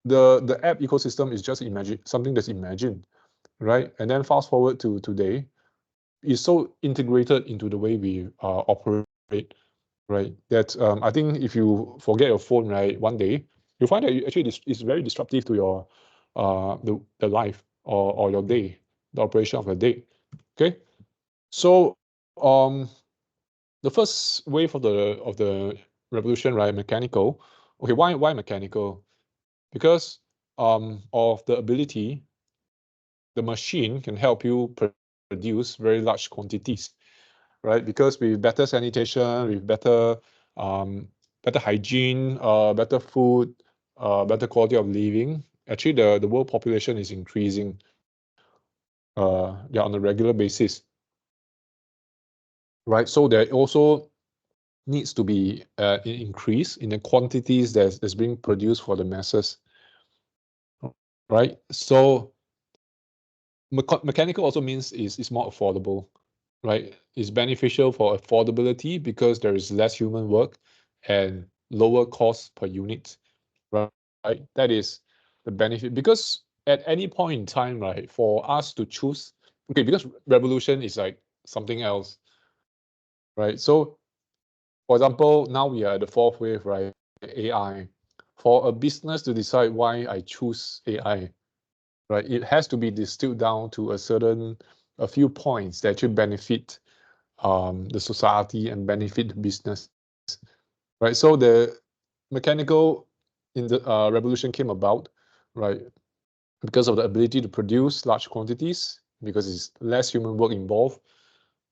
the app ecosystem is just something that's imagined, right? And then fast forward to today, it's so integrated into the way we operate, right? That I think if you forget your phone, right, one day, you'll find that it's very disruptive to your the life or your day, the operation of your day. Okay, so the first wave of the revolution, right, mechanical. Okay, why mechanical? Because of the ability, the machine can help you produce very large quantities, right? Because with better sanitation, with better hygiene, better food, better quality of living, actually the world population is increasing on a regular basis, right? So there also needs to be an increase in the quantities that's being produced for the masses, right? So mechanical also means is more affordable, right? It's beneficial for affordability because there is less human work and lower cost per unit, right? That is the benefit, because at any point in time, right, for us to choose, okay, because revolution is like something else, right? So for example, now we are at the fourth wave, right? AI. For a business to decide why I choose AI, right, it has to be distilled down to a few points that actually benefit the society and benefit the business, right? So the mechanical in the revolution came about, right, because of the ability to produce large quantities, because it's less human work involved,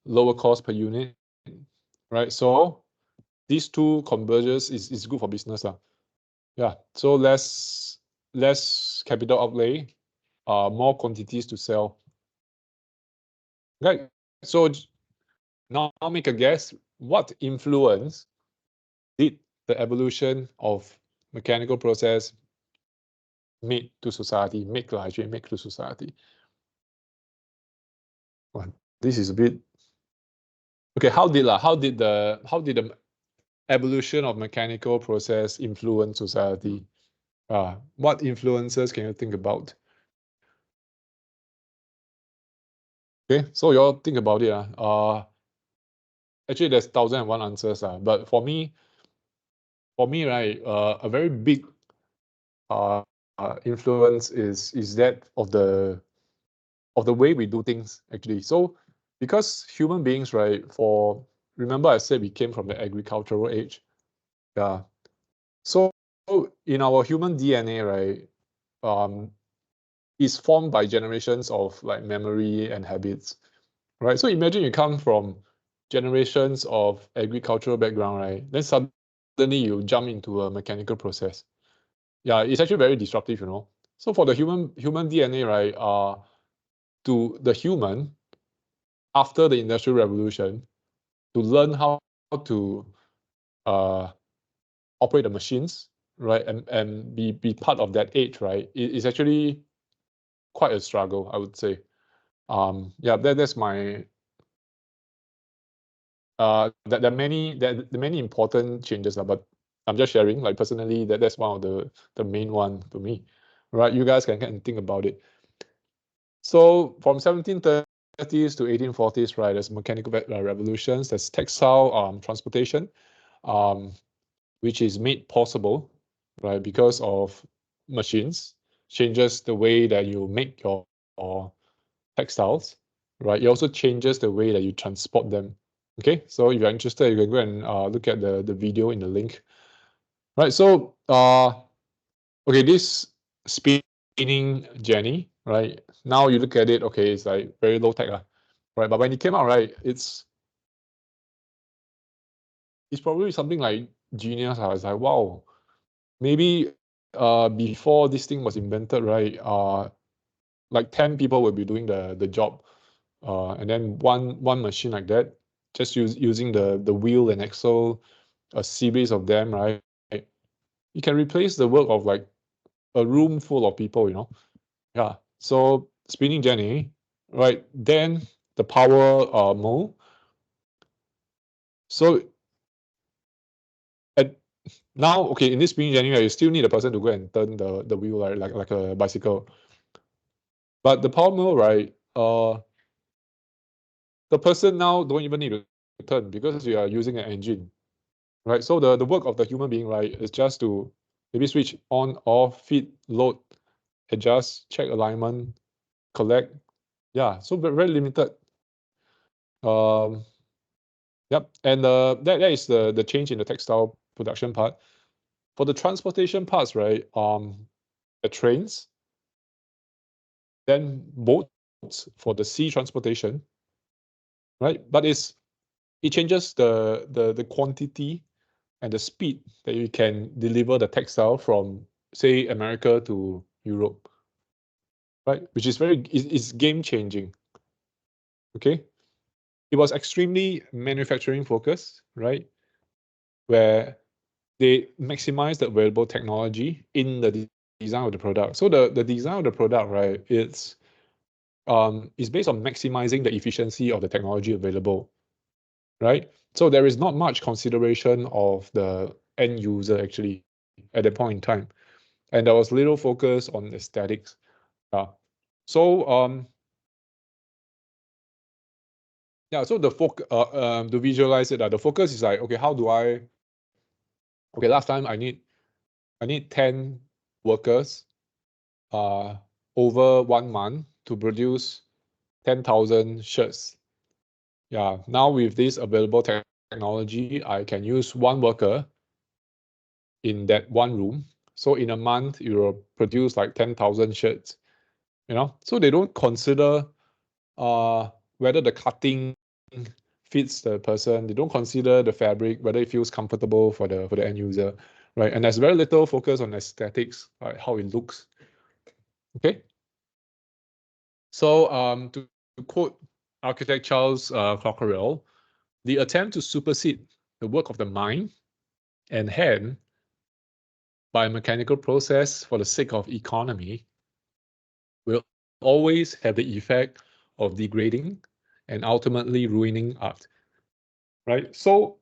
lower cost per unit, right? So these two converges is good for business, yeah. So less capital outlay, more quantities to sell. Right. So now I'll make a guess. What influence did the evolution of mechanical process made to society, make to society. Well, this is a bit okay. How did the evolution of mechanical process influence society? What influences can you think about? Okay, so you all think about it. Actually, there's 1,001 answers. But for me, right, a very big influence is that of the way we do things, actually. So because human beings, right, remember I said we came from the agricultural age. Yeah. So in our human DNA, right, is formed by generations of like memory and habits, right? So imagine you come from generations of agricultural background, right? Then suddenly you jump into a mechanical process. Yeah, it's actually very disruptive, you know. So for the human DNA, right, to the human after the Industrial Revolution, to learn how to operate the machines, right, and be part of that age, right, is actually quite a struggle, I would say. Yeah, that's my there are many important changes, but I'm just sharing, like, personally, that's one of the main one to me, right? You guys can think about it. So from 1730s to 1840s, right, there's mechanical revolutions, there's textile transportation, which is made possible, right, because of machines, changes the way that you make your textiles, right? It also changes the way that you transport them. Okay, so if you're interested, you can go and look at the video in the link. Right, so okay, this spinning Jenny, right? Now you look at it, okay, it's like very low tech, right? But when it came out, right, it's probably something like genius. It's like, wow, maybe before this thing was invented, right, like 10 people will be doing the job, and then one machine like that, just using the wheel and axle, a series of them, right? You can replace the work of like a room full of people, you know. Yeah. So spinning Jenny, right? Then the power mill. So at now, okay, in this spinning Jenny, right, you still need a person to go and turn the wheel, right, like a bicycle. But the power mill, right? The person now don't even need to turn because you are using an engine, right? So the work of the human being, right, is just to maybe switch on, off, feed, load, adjust, check alignment, collect. Yeah, so very limited. Yep, and that is the change in the textile production part. For the transportation parts, right, the trains, then boats for the sea transportation, right? But it changes the quantity and the speed that you can deliver the textile from, say, America to Europe, right? Which is is game changing. Okay, it was extremely manufacturing focused, right? Where they maximize the available technology in the design of the product. So the design of the product, right, it's based on maximizing the efficiency of the technology available, right? So there is not much consideration of the end user actually at that point in time, and there was little focus on aesthetics. So yeah, so to visualize it, the focus is like, okay, how do I? Okay, last time I need 10 workers over 1 month to produce 10,000 shirts. Yeah, now with this available technology, I can use one worker in that one room. So in a month, you will produce like 10,000 shirts, you know? So they don't consider whether the cutting fits the person. They don't consider the fabric, whether it feels comfortable for the end user, right? And there's very little focus on aesthetics, right, how it looks. Okay. So to quote architect Charles Cockerell, the attempt to supersede the work of the mind and hand by a mechanical process for the sake of economy will always have the effect of degrading and ultimately ruining art, right? So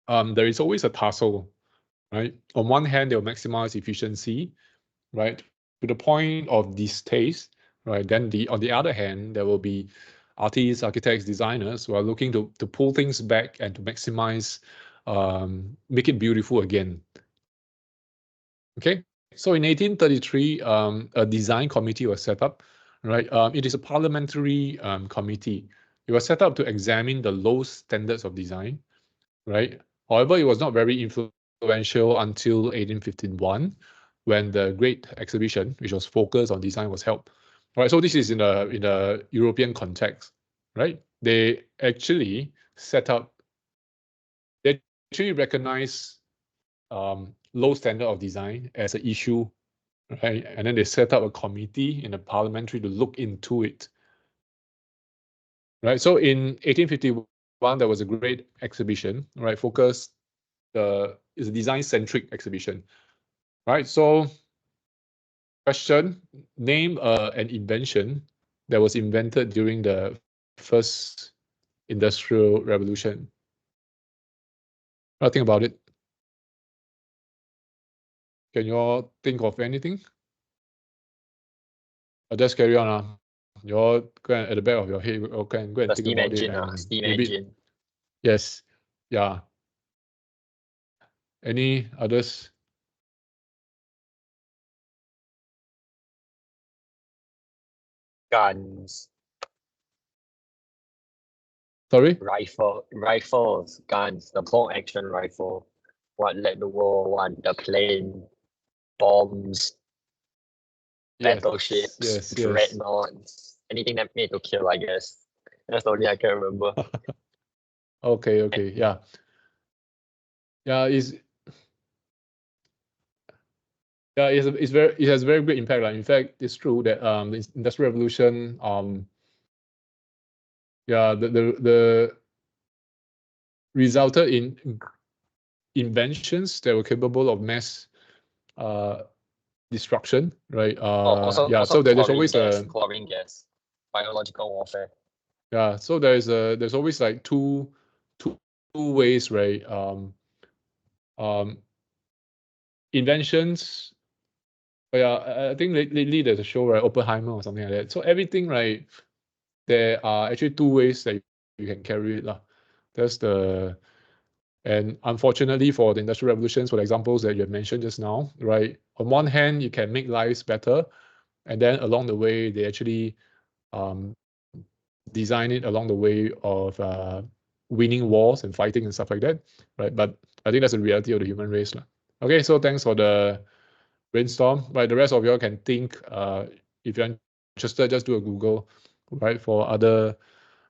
there is always a tussle, right? On one hand, they'll maximize efficiency, right, to the point of distaste, right? Then on the other hand, there will be artists, architects, designers who are looking to pull things back and to maximize, make it beautiful again. Okay, so in 1833, a design committee was set up, right? It is a parliamentary committee. It was set up to examine the low standards of design, right? However, it was not very influential until 1851, when the Great Exhibition, which was focused on design, was held. All right, so this is in a European context, right? They actually set up, they actually recognize low standard of design as an issue, right? And then they set up a committee in the parliamentary to look into it, right? So in 1851, there was a great exhibition, right? Focused, is a design-centric exhibition, right? So question, name an invention that was invented during the first industrial revolution. Think about it. Can you all think of anything? I'll just carry on. You all go at the back of your head, you can go and The think steam about engine, it. And steam maybe, engine. yes, yeah. Any others? Guns, Sorry? rifles, guns, the bolt action rifle, what led the World War I, the plane, bombs, Yes, battleships, yes. dreadnoughts, anything that made to kill, I guess. That's the only I can remember. Okay, yeah. Yeah, it has very great impact. In fact, it's true that the Industrial Revolution, the resulted in inventions that were capable of mass destruction, right? Also so there's always chlorine gas, biological warfare. Yeah, so there's always like two ways, right? Inventions. I think lately there's a show, right, Oppenheimer or something like that. So everything, right, there are actually two ways that you can carry it, lah. And unfortunately for the industrial revolutions, for the examples that you have mentioned just now, right? On one hand, you can make lives better, and then along the way, they actually design it along the way of winning wars and fighting and stuff like that, right? But I think that's the reality of the human race, lah. Okay, so thanks for the brainstorm. Right, the rest of y'all can think. If you're interested, just do a Google, right, for the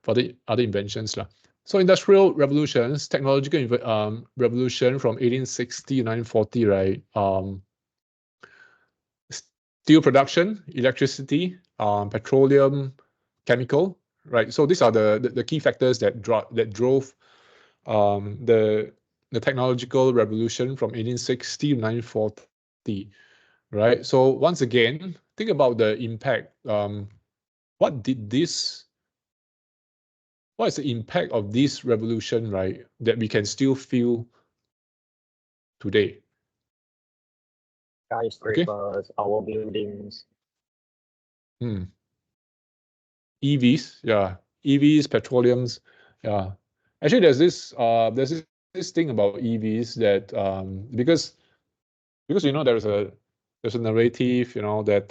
other inventions, lah. So industrial revolutions, technological revolution from 1860 to 1940, right? Steel production, electricity, petroleum, chemical, right? So these are the key factors that drove the technological revolution from 1860 to 1940, right? So once again, think about the impact. What is the impact of this revolution, right, that we can still feel today? Skyscrapers, our buildings. EVs, yeah, EVs, petroleums, yeah. Actually, there's this thing about EVs that because there's a narrative, that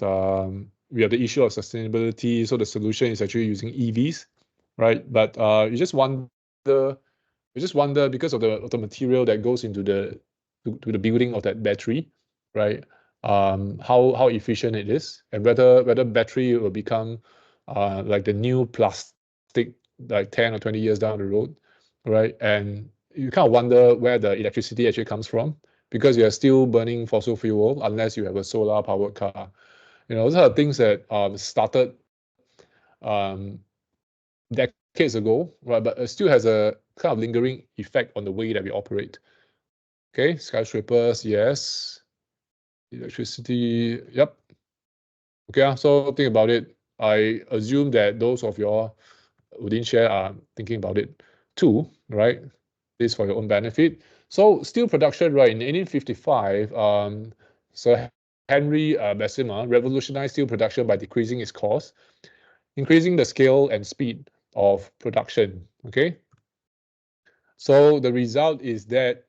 we have the issue of sustainability, so the solution is actually using EVs, right? But you just wonder because of the material that goes into the building of that battery, right? How efficient it is, and whether battery will become like the new plastic like 10 or 20 years down the road, right? And you kind of wonder where the electricity actually comes from, because you are still burning fossil fuel unless you have a solar powered car. Those are things that started decades ago, right? But it still has a kind of lingering effect on the way that we operate. Okay, skyscrapers, yes. Electricity, yep. Okay, so think about it. I assume that those of y'all who didn't share are thinking about it too, right? This for your own benefit. So steel production, right, in 1855, Sir Henry Bessemer revolutionized steel production by decreasing its cost, increasing the scale and speed of production, okay? So the result is that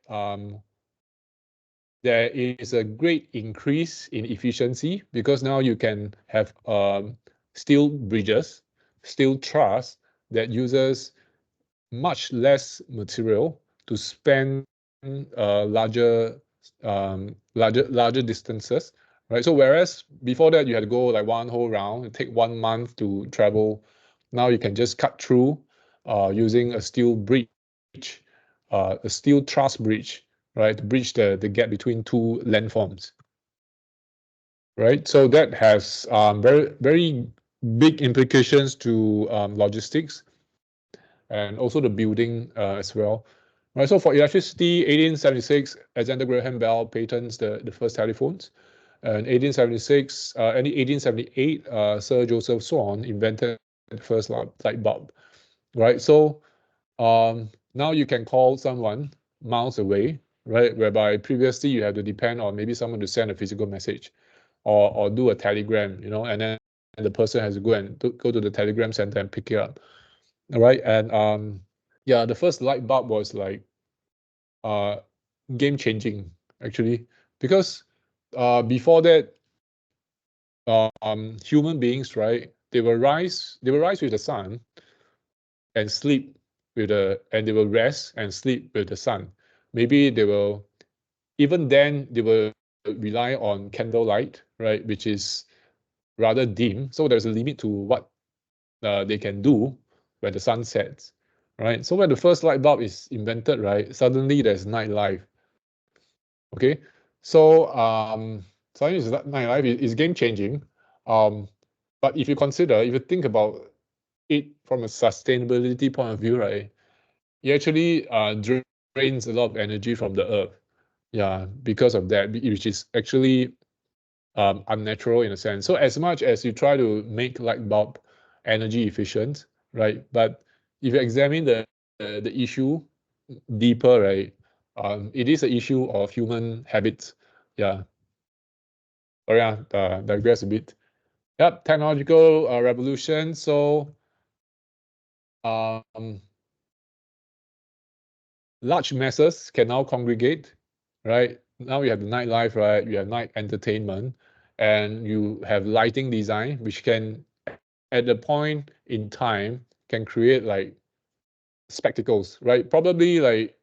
there is a great increase in efficiency because now you can have steel bridges, steel truss that uses much less material to span larger distances, right? So whereas before that you had to go like one whole round, it take 1 month to travel. Now you can just cut through using a steel bridge, a steel truss bridge, right, to bridge the gap between two landforms, right? So that has very big implications to logistics and also the building as well. Right, so for electricity, 1876, Alexander Graham Bell patents the first telephones. And 1878, Sir Joseph Swan invented the first light bulb. Right, so now you can call someone miles away, right? Whereby previously you had to depend on maybe someone to send a physical message, or do a telegram, you know, and then the person has to go to the telegram center and pick it up. All right, and yeah, the first light bulb was like game changing actually, because before that, human beings, right, they will rise with the sun and sleep and they will rest and sleep with the sun. Maybe they will, even then they will rely on candlelight, right, which is rather dim, so there's a limit to what they can do when the sun sets, right? So when the first light bulb is invented, right, suddenly there's nightlife. Okay, so suddenly nightlife is game changing. But if you think about it from a sustainability point of view, right, it actually drains a lot of energy from the earth. Yeah, because of that, which is actually unnatural in a sense. So as much as you try to make light bulb energy efficient, right? But if you examine the issue deeper, right, it is an issue of human habits. Yeah. Sorry, digress a bit. Yep, technological revolution. So large masses can now congregate, right? Now you have the nightlife, right? You have night entertainment, and you have lighting design, which can, at the point in time, can create like spectacles, right? Probably like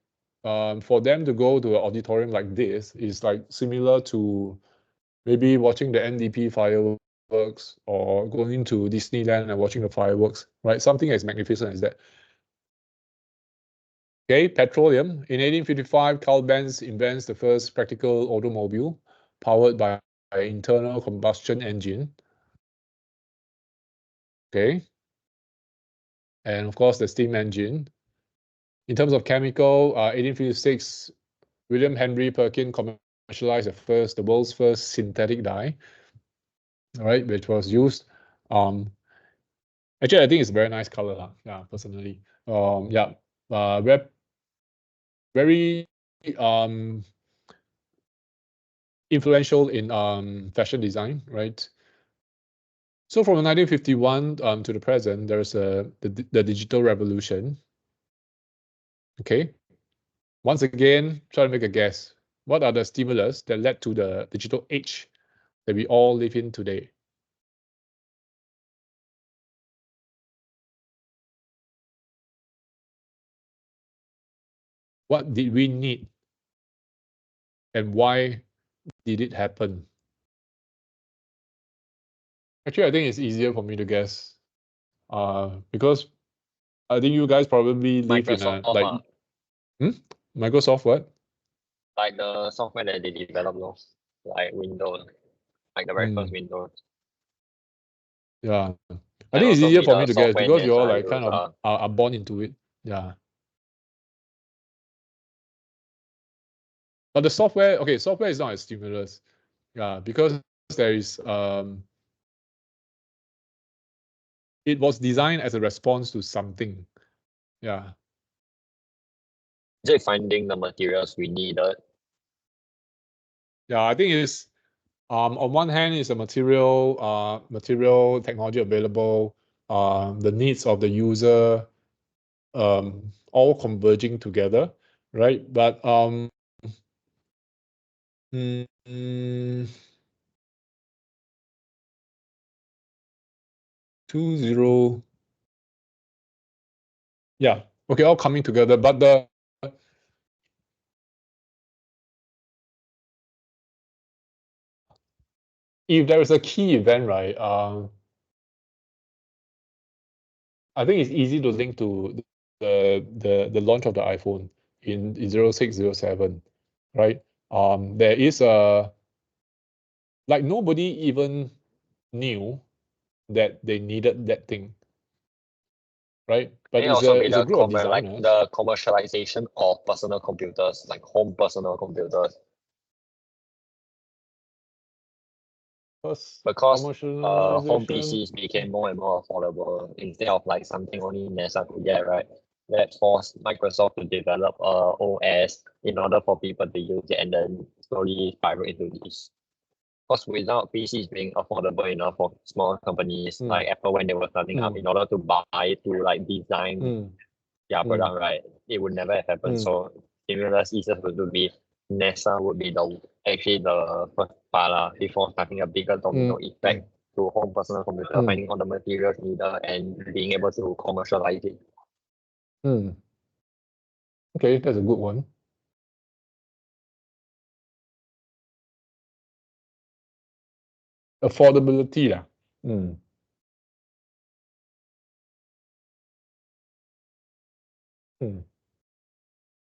for them to go to an auditorium like this is like similar to maybe watching the NDP fireworks or going to Disneyland and watching the fireworks, right? Something as magnificent as that. Okay, petroleum. In 1855, Carl Benz invents the first practical automobile powered by an internal combustion engine. Okay. And of course, the steam engine. In terms of chemical, 1856, William Henry Perkin commercialized the world's first synthetic dye, all right, which was used. Actually, I think it's a very nice color, yeah, personally. Yeah, very influential in fashion design, right? So from 1951 to the present, there's the digital revolution. Okay. Once again, try to make a guess. What are the stimulus that led to the digital age that we all live in today? What did we need? And why did it happen? Actually, I think it's easier for me to guess. Because I think you guys probably live in a Microsoft, Microsoft what? like the software that they develop, no? Like Windows, like the very first Windows. Yeah. I And think it's also easier be for the me to guess software because that you all I like kind use, of are born into it. Yeah. But the software, okay, software is not a stimulus. Yeah, because there is it was designed as a response to something. Yeah. Just finding the materials we needed. Yeah, I think it's on one hand is a material technology available, the needs of the user, all converging together, right? But 2.0, yeah, okay, all coming together. But if there is a key event, right? I think it's easy to link to the launch of the iPhone in 0607, right? There is a like nobody even knew that they needed that thing, right? But May it's also be a the group of designers. the commercialization of personal computers, like home personal computers. Because Because home commercialization. PCs became more and more affordable instead of like something only NASA could get, right? That forced Microsoft to develop a OS in order for people to use it and then slowly spiral into this. Because without PCs being affordable enough for small companies like Apple when they were starting up, in order to buy to like design their product, right, it would never have happened. So stimulus easiest would be NASA would be actually the first part before starting a bigger domino effect to home personal computer, finding all the materials needed and being able to commercialize it. Okay, that's a good one. Affordability lah.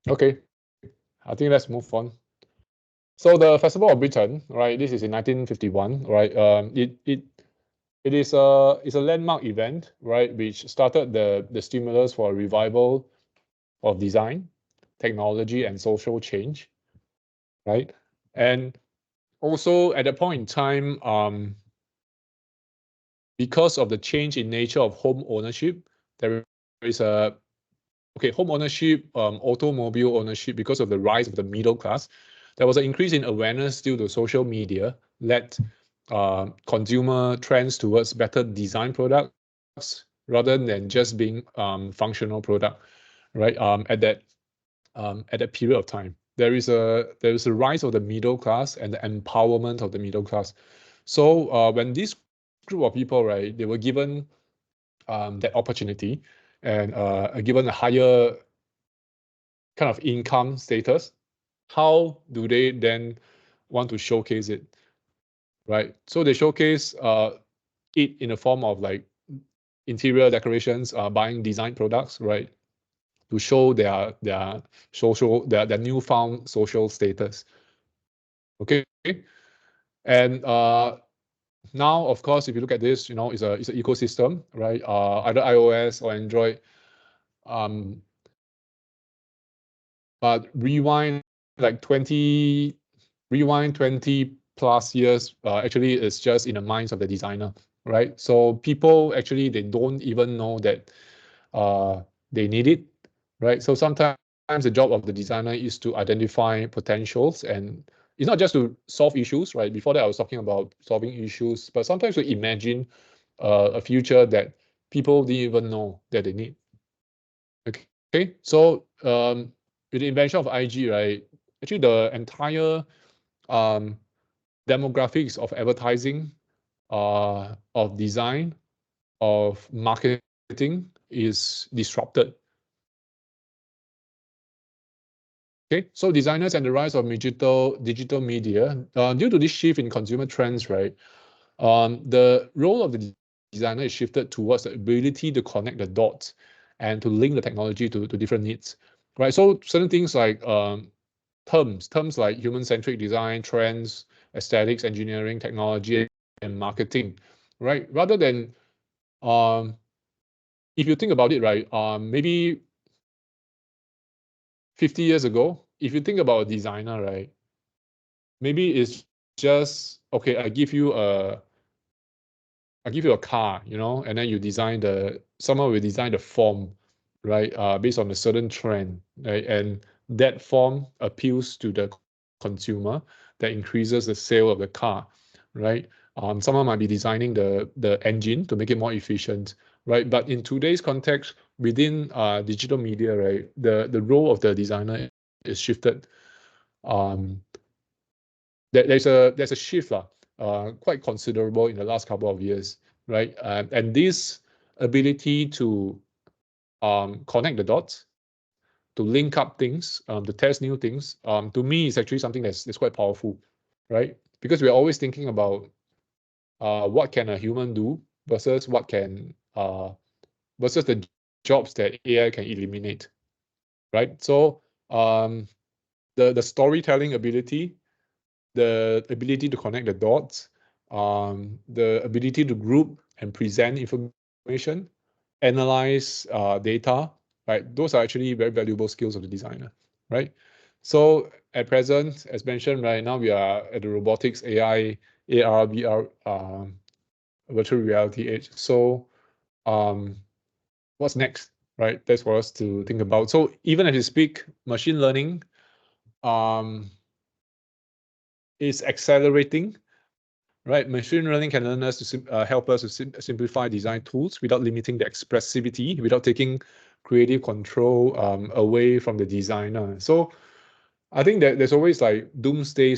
Okay, I think let's move on. So the Festival of Britain, right? This is in 1951, right? It is a landmark event, right? Which started the stimulus for a revival of design, technology, and social change, right? And also at that point in time, because of the change in nature of home ownership, there is home ownership, automobile ownership, because of the rise of the middle class, there was an increase in awareness due to social media led consumer trends towards better design products rather than just being functional product, right? At that period of time, there is a rise of the middle class and the empowerment of the middle class. So when this group of people, right, they were given that opportunity and given a higher kind of income status, how do they then want to showcase it, right? So they showcase it in the form of like interior decorations, buying design products, right, to show their newfound social status. Okay, and now of course, if you look at this, it's an ecosystem, right? Either iOS or Android. But rewind 20 plus years, actually it's just in the minds of the designer, right? So people actually, they don't even know that they need it, right? So sometimes the job of the designer is to identify potentials, and it's not just to solve issues, right? Before that I was talking about solving issues, but sometimes to imagine a future that people didn't even know that they need. Okay, so with the invention of IG, right, actually the entire demographics of advertising, of design, of marketing is disrupted. Okay, so designers and the rise of digital media, due to this shift in consumer trends, right, the role of the designer is shifted towards the ability to connect the dots and to link the technology to different needs, right? So certain things like terms like human-centric design, trends, aesthetics, engineering, technology, and marketing, right? Rather than if you think about it, right, maybe 50 years ago, if you think about a designer, right, maybe it's just, okay, I give you a car, you know, and then you design someone will design the form, right? Based on a certain trend, right? And that form appeals to the consumer, that increases the sale of the car, right? Someone might be designing the engine to make it more efficient, right? But in today's context, within digital media, right, the role of the designer is shifted. There's a shift, quite considerable in the last couple of years, right? And this ability to connect the dots, to link up things, to test new things, to me is actually something that's quite powerful, right? Because we're always thinking about what can a human do versus versus the jobs that AI can eliminate, right? So the storytelling ability, the ability to connect the dots, the ability to group and present information, analyze data, right? Those are actually very valuable skills of the designer, right? So at present, as mentioned, right now we are at the robotics, AI, AR, VR, virtual reality age. So what's next, right? That's for us to think about. So even as you speak, machine learning is accelerating, right? Machine learning can learn us to help us to simplify design tools without limiting the expressivity, without taking creative control away from the designer. So I think that there's always like doomsday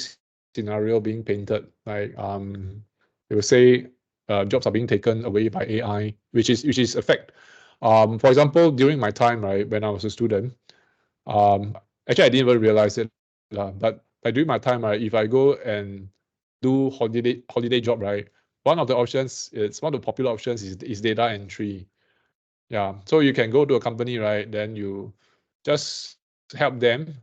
scenario being painted. Like they will say jobs are being taken away by AI, which is a fact. For example, during my time, right, when I was a student, actually I didn't even realize it, but during my time, right, if I go and do holiday job, right, one of the popular options is data entry. Yeah, so you can go to a company, right, then you just help them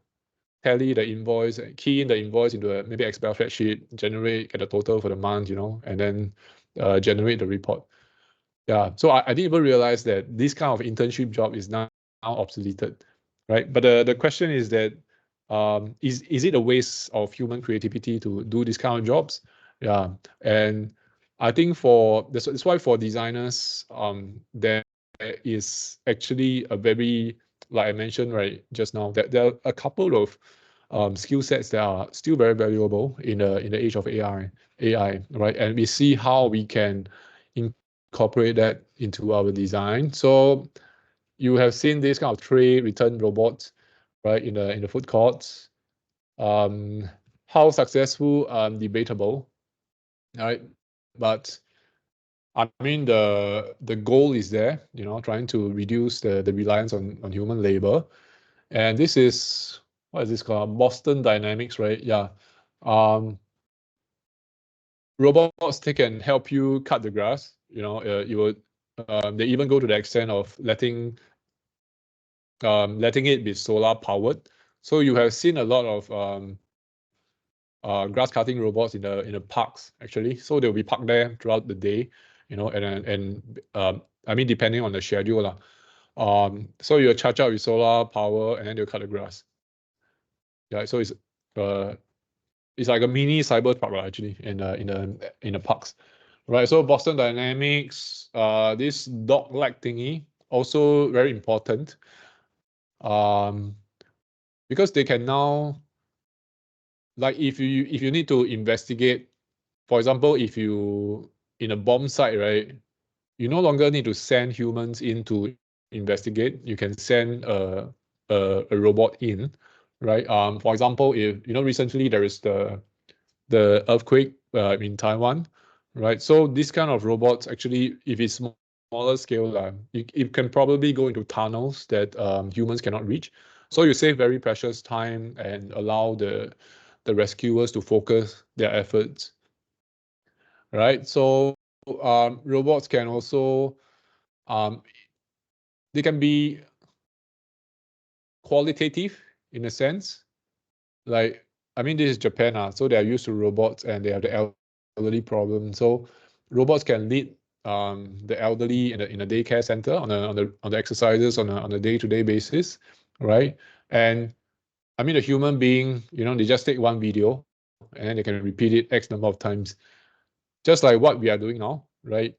tally the invoice, key in the invoice into a maybe Excel spreadsheet, get a total for the month, you know, and then generate the report. Yeah, so I didn't even realize that this kind of internship job is now obsoleted, right? But the question is that is it a waste of human creativity to do this kind of jobs? Yeah, and I think that's why for designers, there is actually a very, like I mentioned right just now, that there are a couple of skill sets that are still very valuable in the age of AI, right? And we see how we can incorporate that into our design. So you have seen this kind of tray return robots, right, in the food courts. How successful, debatable, right? But I mean the goal is there, you know, trying to reduce the reliance on human labor. And this is, what is this called? Boston Dynamics, right? Yeah. Robots, they can help you cut the grass. You know, they even go to the extent of letting it be solar powered. So you have seen a lot of grass cutting robots in the parks actually. So they'll be parked there throughout the day, you know, and I mean depending on the schedule lah. So you charge up with solar power and then they'll cut the grass. Yeah, so it's like a mini Cybertruck actually in the parks, right? So Boston Dynamics, this dog leg thingy also very important, because they can now, like if you need to investigate, for example, if you in a bomb site, right, you no longer need to send humans in to investigate. You can send a robot in, right? For example, if you know recently there is the earthquake in Taiwan, right? So this kind of robots actually, if it's smaller scale, it can probably go into tunnels that humans cannot reach. So you save very precious time and allow the rescuers to focus their efforts, right? So robots can also they can be qualitative in a sense. Like, I mean, this is Japan, so they are used to robots and they have the elderly problem. So robots can lead the elderly in a daycare center on the exercises on a day-to-day basis, right? And I mean, the human being, you know, they just take one video and then they can repeat it X number of times. Just like what we are doing now, right?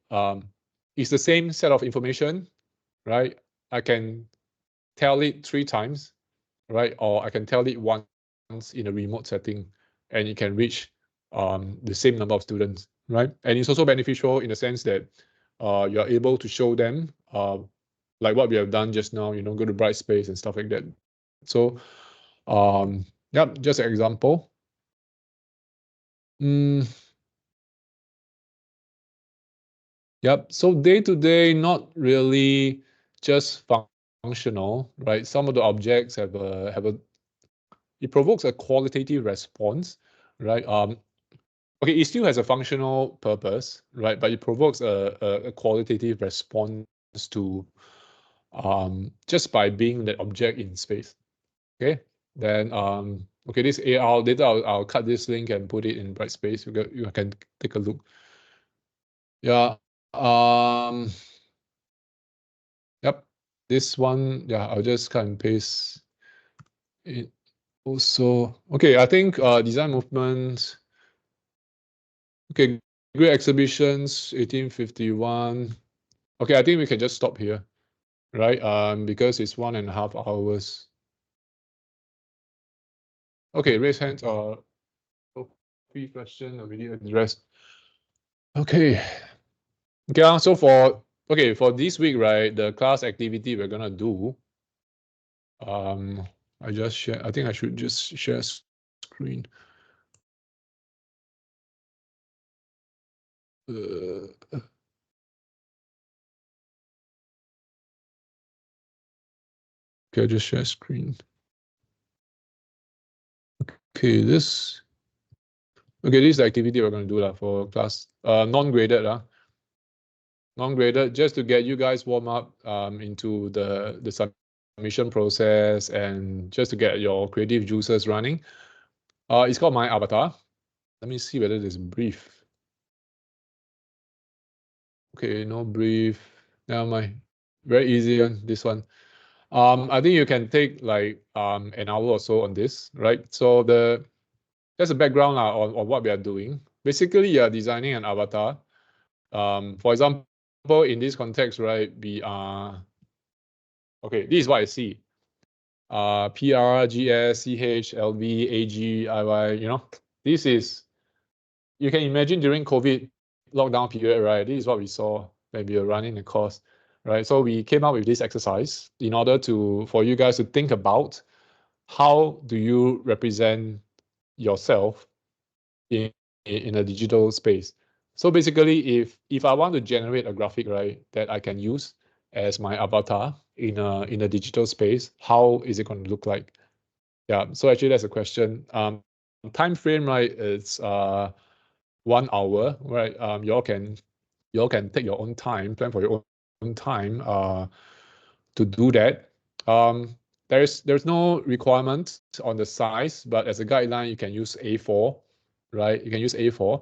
It's the same set of information, right? I can tell it 3 times, right? Or I can tell it once in a remote setting, and it can reach the same number of students, right? And it's also beneficial in the sense that you are able to show them like what we have done just now, you know, go to Brightspace and stuff like that. So, yep, just an example. Yep. So day to day, not really just functional, right? Some of the objects have a it provokes a qualitative response, right? Okay, it still has a functional purpose, right? But it provokes a qualitative response to just by being that object in space. Okay. Then okay, this AR later I'll cut this link and put it in Brightspace. You can take a look. Yeah. Yep. This one, yeah, I'll just cut and paste it. Also, okay, I think design movements. Okay, great exhibitions, 1851. Okay, I think we can just stop here, right? Because it's 1.5 hours. Okay, raise hands or free question already addressed. Okay. Okay, so for this week, right, the class activity we're gonna do. I think I should just share screen. Okay, just share screen. Okay, this is the activity we're going to do for class. Non-graded, non-graded, just to get you guys warm up into the submission process and just to get your creative juices running. It's called My Avatar. Let me see whether there's a brief. Okay, no brief. Never mind. Very easy on this one. I think you can take like an hour or so on this, right? So there's a background on what we are doing. Basically, you are designing an avatar. For example, in this context, right, we are okay. This is what I see. PR, GS, CH, LV, AG, IY. You know, this is. You can imagine during COVID lockdown period, right? This is what we saw when we were running the course, right? So we came up with this exercise in order for you guys to think about how do you represent yourself in a digital space. So basically, if I want to generate a graphic, right, that I can use as my avatar in a digital space, how is it going to look like? Yeah. So actually, that's a question. Time frame, right? It's 1 hour, right? You all can take your own time, plan for your own time to do that. There's no requirement on the size, but as a guideline, you can use A4, right? You can use A4.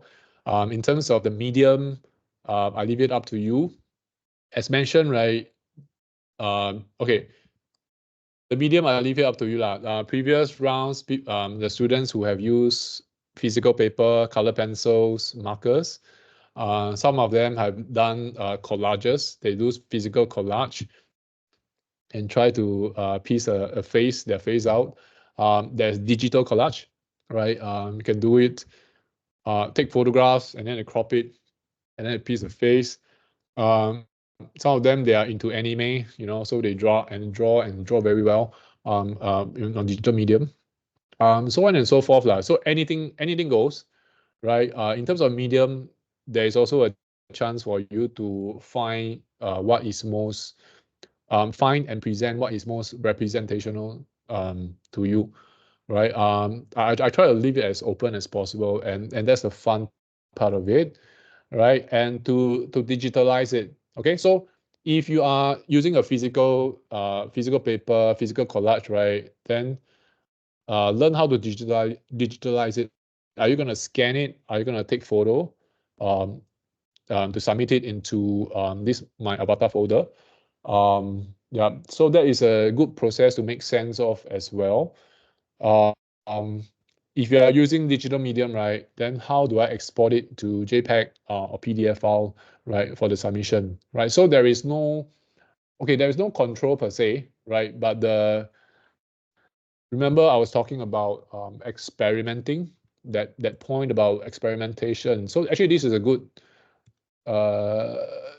In terms of the medium, I leave it up to you. As mentioned, right? Okay. The medium, I leave it up to you lah. Previous rounds, the students who have used physical paper, color pencils, markers, some of them have done collages. They do physical collage and try to piece their face out. There's digital collage, right? You can do it, take photographs and then crop it, and then piece a face. Some of them, they are into anime, you know, so they draw very well on digital medium. So on and so forth lah. So anything goes, right? In terms of medium, there is also a chance for you to find what is most find and present what is most representational to you, right? I try to leave it as open as possible, and that's the fun part of it, right? And to digitalize it. Okay, so if you are using a physical paper, physical collage, right, then learn how to digitalize it. Are you going to scan it? Are you going to take photo to submit it into this My Avatar folder? Yeah, so that is a good process to make sense of as well. if you are using digital medium, right, then how do I export it to JPEG or PDF file, right, for the submission, right? So there is no control per se, right? But remember I was talking about experimenting, that point about experimentation. So actually this is a good,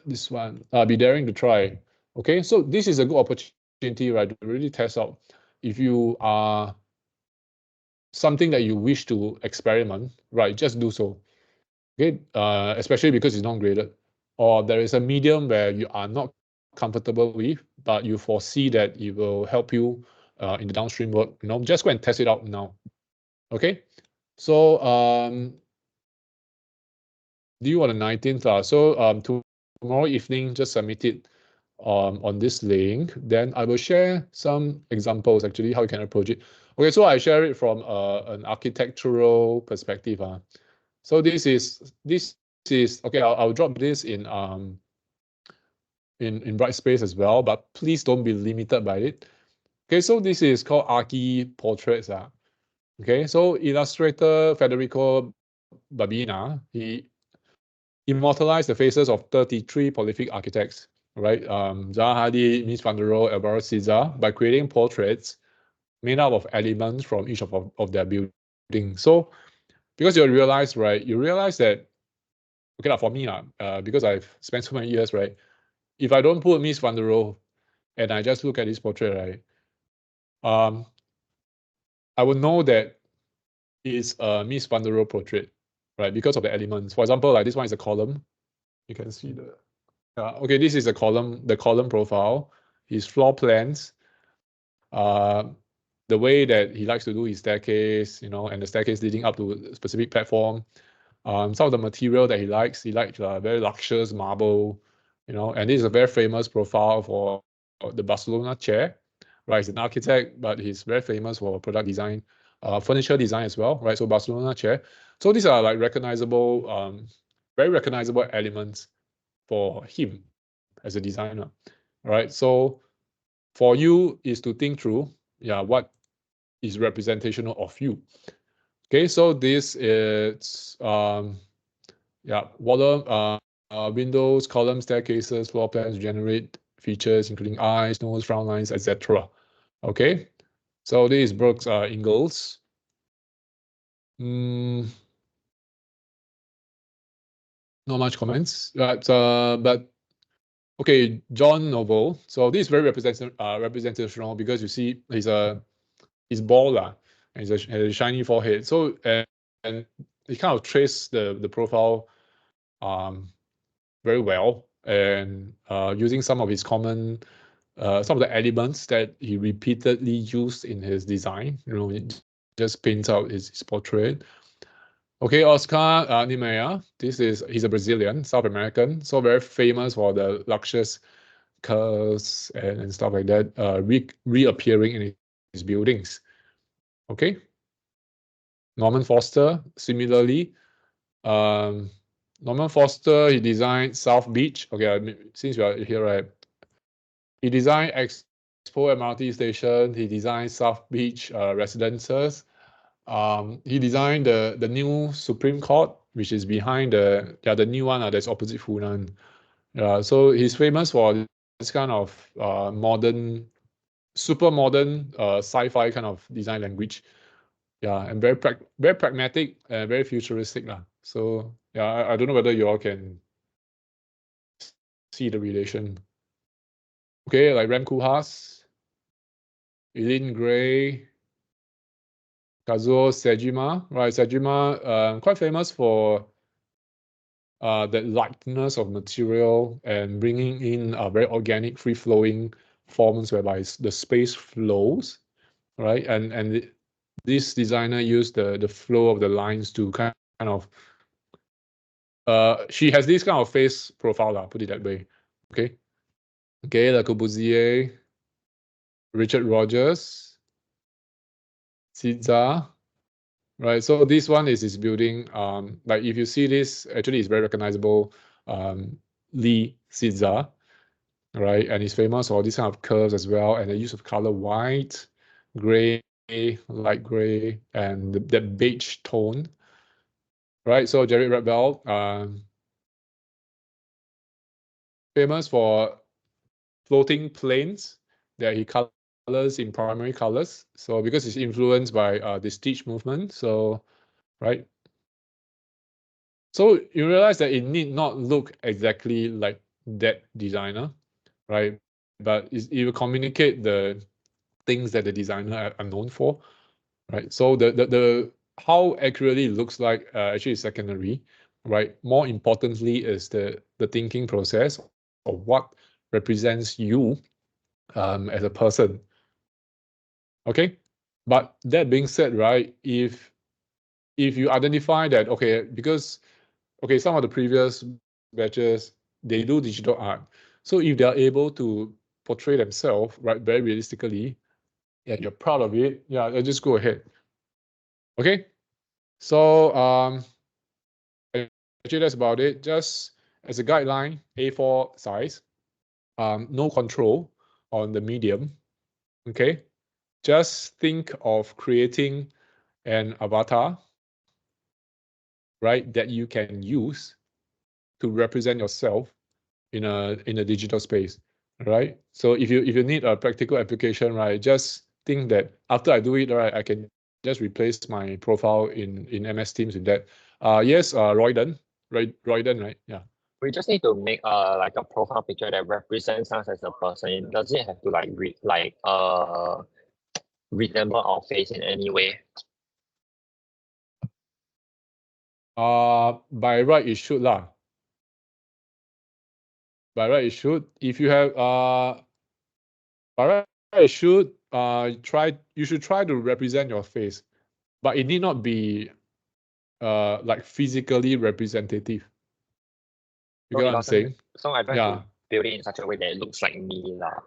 this one, be daring to try. Okay, so this is a good opportunity, right, to really test out if you are something that you wish to experiment, right, just do so. Okay, especially because it's non-graded, or there is a medium where you are not comfortable with, but you foresee that it will help you in the downstream work, just go and test it out now. Okay, so due on the 19th, so tomorrow evening, just submit it on this link. Then I will share some examples, actually, how you can approach it. Okay, so I share it from an architectural perspective. So this is okay. I'll drop this in Brightspace as well, but please don't be limited by it. Okay, so this is called Archi Portraits. Okay, so illustrator Federico Babina, he immortalized the faces of 33 prolific architects, right? Zaha Hadid, Mies van der Rohe, Alvaro Siza, by creating portraits made up of elements from each of their buildings. So because you realize that, okay, for me, because I've spent so many years, right? If I don't put Mies van der Rohe and I just look at this portrait, right? I will know that it's a Mies van der Rohe portrait, right? Because of the elements. For example, like this one is a column. You can see okay, this is the column profile, his floor plans, the way that he likes to do his staircase, and the staircase leading up to a specific platform. Some of the material that he likes very luxurious marble, and this is a very famous profile for the Barcelona chair, right? He's an architect, but he's very famous for product design, furniture design as well, right? So Barcelona chair. So these are like recognizable, very recognizable elements for him as a designer, right? So for you is to think through, what is representational of you. Okay, so this is windows, columns, staircases, floor plans generate features including eyes, nose, frown lines, etc. Okay, so this is Brooks Ingles. Not much comments, but okay, John Noble. So this is very representational because you see he's bald and has a shiny forehead. So and he kind of traced the profile very well, and using some of his some of the elements that he repeatedly used in his design. It just paints out his portrait. Okay, Oscar Niemeyer. He's a Brazilian, South American, so very famous for the luxurious curves and stuff like that, reappearing in his buildings. Okay. Norman Foster, similarly. Norman Foster, he designed South Beach. Okay, since we are here, right? He designed Expo MRT station. He designed South Beach residences. He designed the new Supreme Court, which is behind the new one that's opposite Funan. So he's famous for this kind of modern, super modern sci-fi kind of design language. And very pragmatic and very futuristic. So I don't know whether you all can see the relation. Okay, like Rem Koolhaas, Eileen Gray, Kazuo Sejima, right? Sejima, quite famous for the lightness of material and bringing in very organic, free-flowing forms whereby the space flows, right? And this designer used the flow of the lines to kind of she has this kind of face profile, put it that way. Okay. Le Corbusier, Richard Rogers, Siza, right? So this one is his building. Like if you see this, actually it's very recognizable. Lee Siza, right? And he's famous for this kind of curves as well, and the use of color white, gray, light gray, and the beige tone, right? So Jerry Red Belt, famous for floating planes that he colors in primary colors. So because it's influenced by the Stitch movement, so right. So you realize that it need not look exactly like that designer, right? But it will communicate the things that the designer are known for, right? So the how accurately it looks like actually is secondary, right? More importantly is the thinking process of what represents you as a person. Okay, but that being said, right, if you identify that, okay, because okay, some of the previous batches, they do digital art, so if they are able to portray themselves, right, very realistically, and you're proud of it, yeah, just go ahead. Okay, so actually that's about it. Just as a guideline, A4 size, no control on the medium. Okay, just think of creating an avatar, right, that you can use to represent yourself in a digital space, right? So if you need a practical application, right, just think that after I do it, right, I can just replace my profile in MS Teams with that. Yes, Royden, right? Royden, right? Yeah. We just need to make like a profile picture that represents us as a person. It doesn't have to resemble our face in any way. By right it should lah. By right it should. If you have by right it should you should try to represent your face, but it need not be like physically representative. You So get it what I'm doesn't- saying? So I try Yeah. to build it in such a way that it looks like me lah.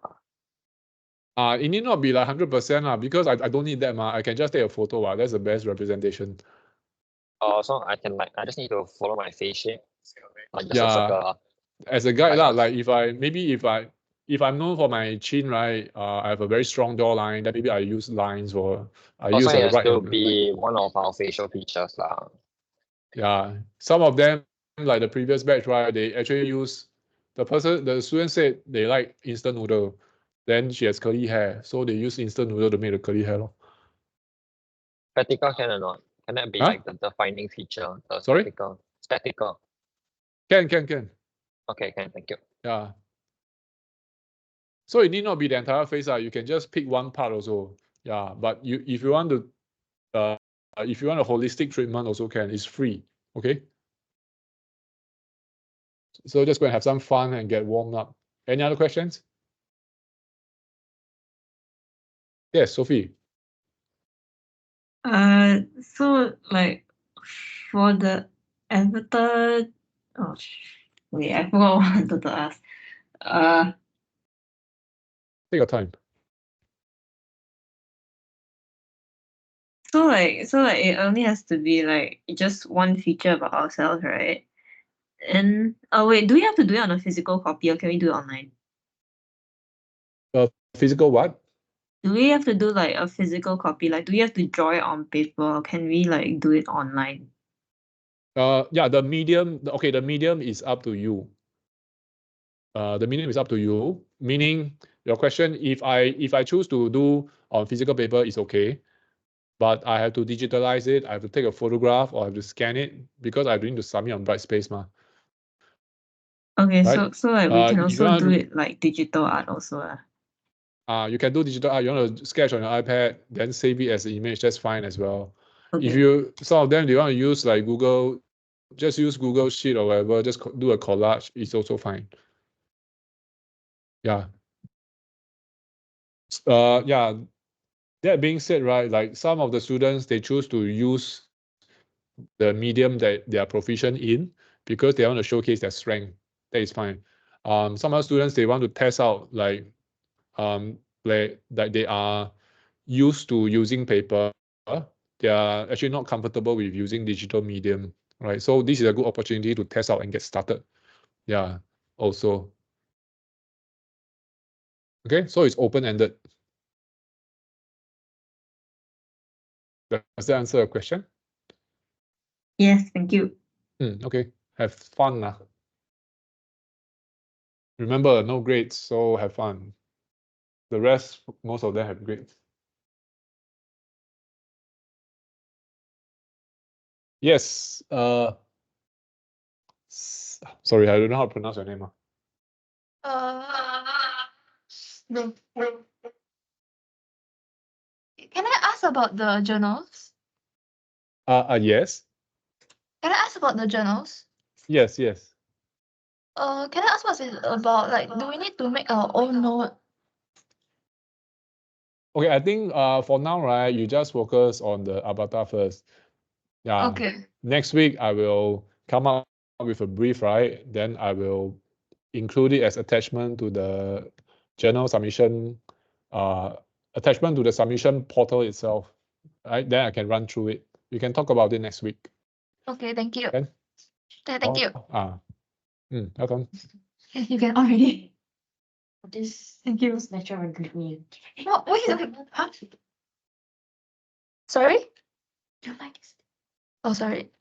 It need not be like 100% lah, because I don't need that ma. I can just take a photo. That's the best representation. So I just need to follow my face shape. Just a Yeah. circle. As a guide Like lah, us. like if I'm known for my chin, right, I have a very strong jawline, then maybe I use lines or I use Also, it a has right to angle. be one of our facial features lah. Yeah, some of them, like the previous batch, right, they actually use the student said they like instant noodle. Then she has curly hair, so they use instant noodle to make the curly hair lor. Spectacle can or not? Can that be Huh? like the defining feature? The Sorry? spectacle. Spectacle. Can. Okay, can. Thank you. Yeah. So it need not be the entire face. You can just pick one part also. Yeah, but if you want a holistic treatment also can. It's free. Okay. So just go and have some fun and get warmed up. Any other questions? Yes, Sophie. So like for the avatar, wait, I forgot what I wanted to ask. Take your time. So like it only has to be like just one feature about ourselves, right? And wait, do we have to do it on a physical copy or can we do it online? Physical what? Do we have to do like a physical copy? Like, do we have to draw it on paper or can we like do it online? Yeah, the medium. Okay, the medium is up to you. The medium is up to you. Meaning your question, if I choose to do on physical paper, it's okay. But I have to digitalize it. I have to take a photograph or I have to scan it because I need to submit on Brightspace ma. Okay, Right? so like we can if you also want do to- it like digital art also. You can do digital art. You want to sketch on your iPad, then save it as an image. That's fine as well. If Okay. some of them they want to use like Google, just use Google Sheet or whatever. Just do a collage. It's also fine. Yeah. Yeah. That being said, right, like some of the students they choose to use the medium that they are proficient in because they want to showcase their strength. That is fine. Some other students they want to test out like they are used to using paper. They are actually not comfortable with using digital medium, right? So this is a good opportunity to test out and get started. Yeah, also. Okay, so it's open-ended. Does that answer your question? Yes, thank you. Okay. Have fun lah. Remember, no grades, so have fun. The rest, most of them have grades. Yes. Sorry, I don't know how to pronounce your name. No. Can I ask about the journals? Yes. Can I ask about the journals? Yes. Can I ask what's it about? Like, do we need to make our own note? Okay, I think for now, right, you just focus on the avatar first. Yeah. Okay. Next week I will come up with a brief, right? Then I will include it as attachment to the journal submission, attachment to the submission portal itself. Right? Then I can run through it. You can talk about it next week. Okay, thank you. Can? Thank you. Welcome. You can already. This Thank you. lecture will greet me. No, wait. Huh? Sorry? Your mic is. Oh, sorry.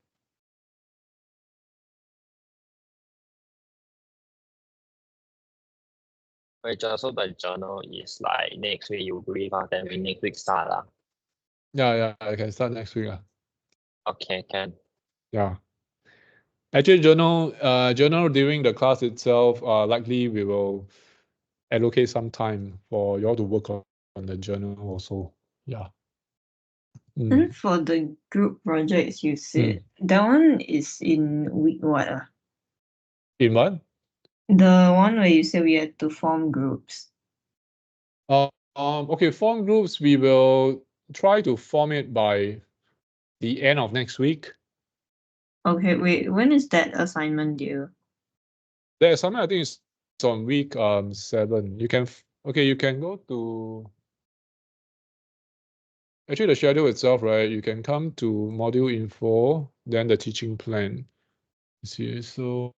Wait, so the journal is like next week you brief, then we next week start. Yeah, I can start next week. Okay, can. Yeah. Actually, journal during the class itself, likely we will allocate some time for you all to work on the journal also. Yeah. And for the group projects you said, that one is in week what? In what? The one where you said we had to form groups. Okay, form groups, we will try to form it by the end of next week. Okay, wait, when is that assignment due? The assignment, I think, is on week 7. You can you can go to actually the schedule itself, right? You can come to module info, then the teaching plan. See, so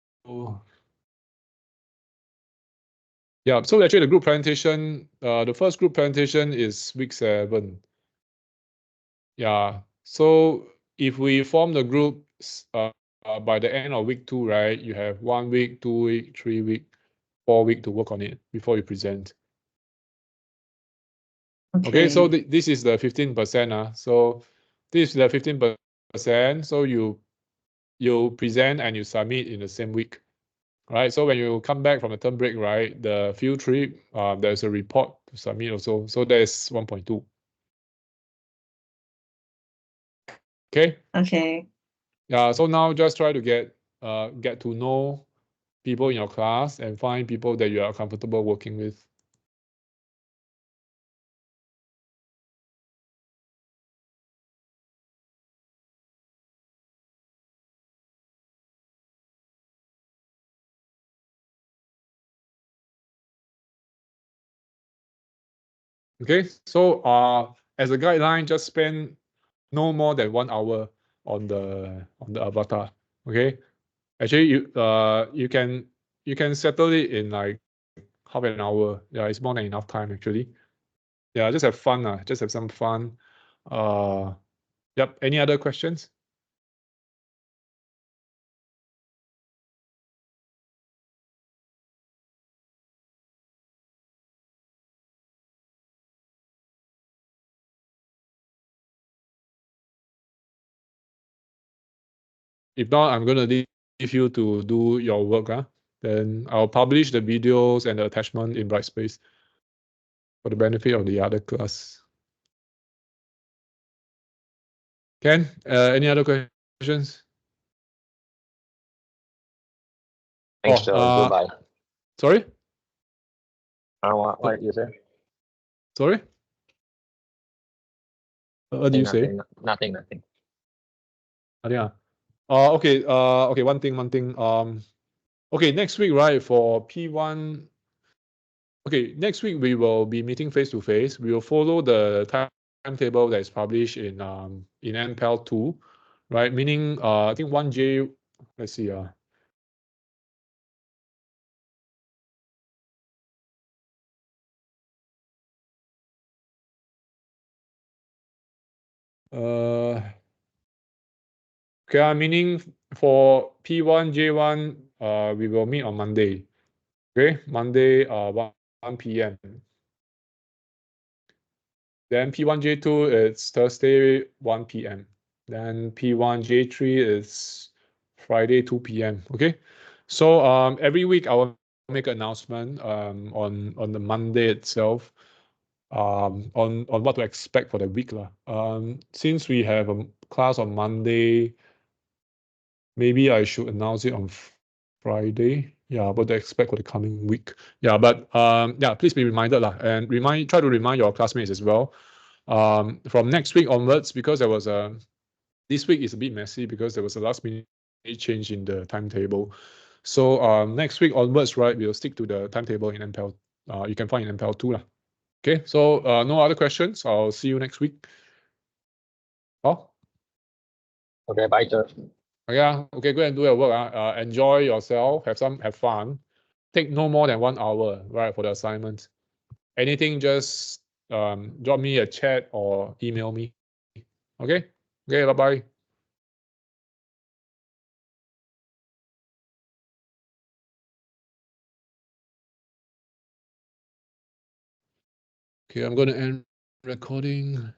yeah, so actually the group presentation, the first group presentation is week 7. Yeah, so if we form the groups by the end of week 2, right, you have 1 week, 2 week, 3 week, 4 week to work on it before you present. Okay, so this is the 15%. So this is the 15%. So you present and you submit in the same week. Right, so when you come back from the term break, right, the field trip, there's a report to submit also. So there's 1.2. Okay. Okay. Yeah. So now just try to get to know people in your class and find people that you are comfortable working with. Okay. So as a guideline, just spend no more than 1 hour on the avatar. Okay. Actually, you can settle it in like half an hour. Yeah, it's more than enough time actually. Yeah, just have fun. Just have some fun. Yep. Any other questions? If not, I'm gonna leave you to do your work. Then I'll publish the videos and the attachment in Brightspace for the benefit of the other class. Ken, any other questions? Thanks, goodbye. Sorry? What you say? Sorry? What do you say? Nothing. Yeah. Okay. Okay. One thing. Okay. Next week, right? For P1. Okay. Next week we will be meeting face to face. We will follow the timetable that is published in NPEL 2, right? Meaning, I think 1J. Let's see. Okay, meaning for P1, J1, we will meet on Monday. Okay, Monday, 1 p.m. Then P1, J2, it's Thursday, 1 p.m. Then P1, J3 is Friday, 2 p.m. Okay, so every week I will make an announcement on the Monday itself on what to expect for the week lah. Since we have a class on Monday, maybe I should announce it on Friday. Yeah, what to expect for the coming week. Yeah, but yeah, please be reminded lah, and try to remind your classmates as well. From next week onwards, because there was this week is a bit messy because there was a last minute change in the timetable. So next week onwards, right, we'll stick to the timetable in MPEL. You can find in MPEL 2 lah. Okay, so no other questions. I'll see you next week. Oh, Okay, bye, George. yeah. Okay, go and do your work. Enjoy yourself. Have fun. Take no more than 1 hour, right, for the assignment. Anything, just drop me a chat or email me. Okay. Okay. Bye bye. Okay, I'm going to end recording.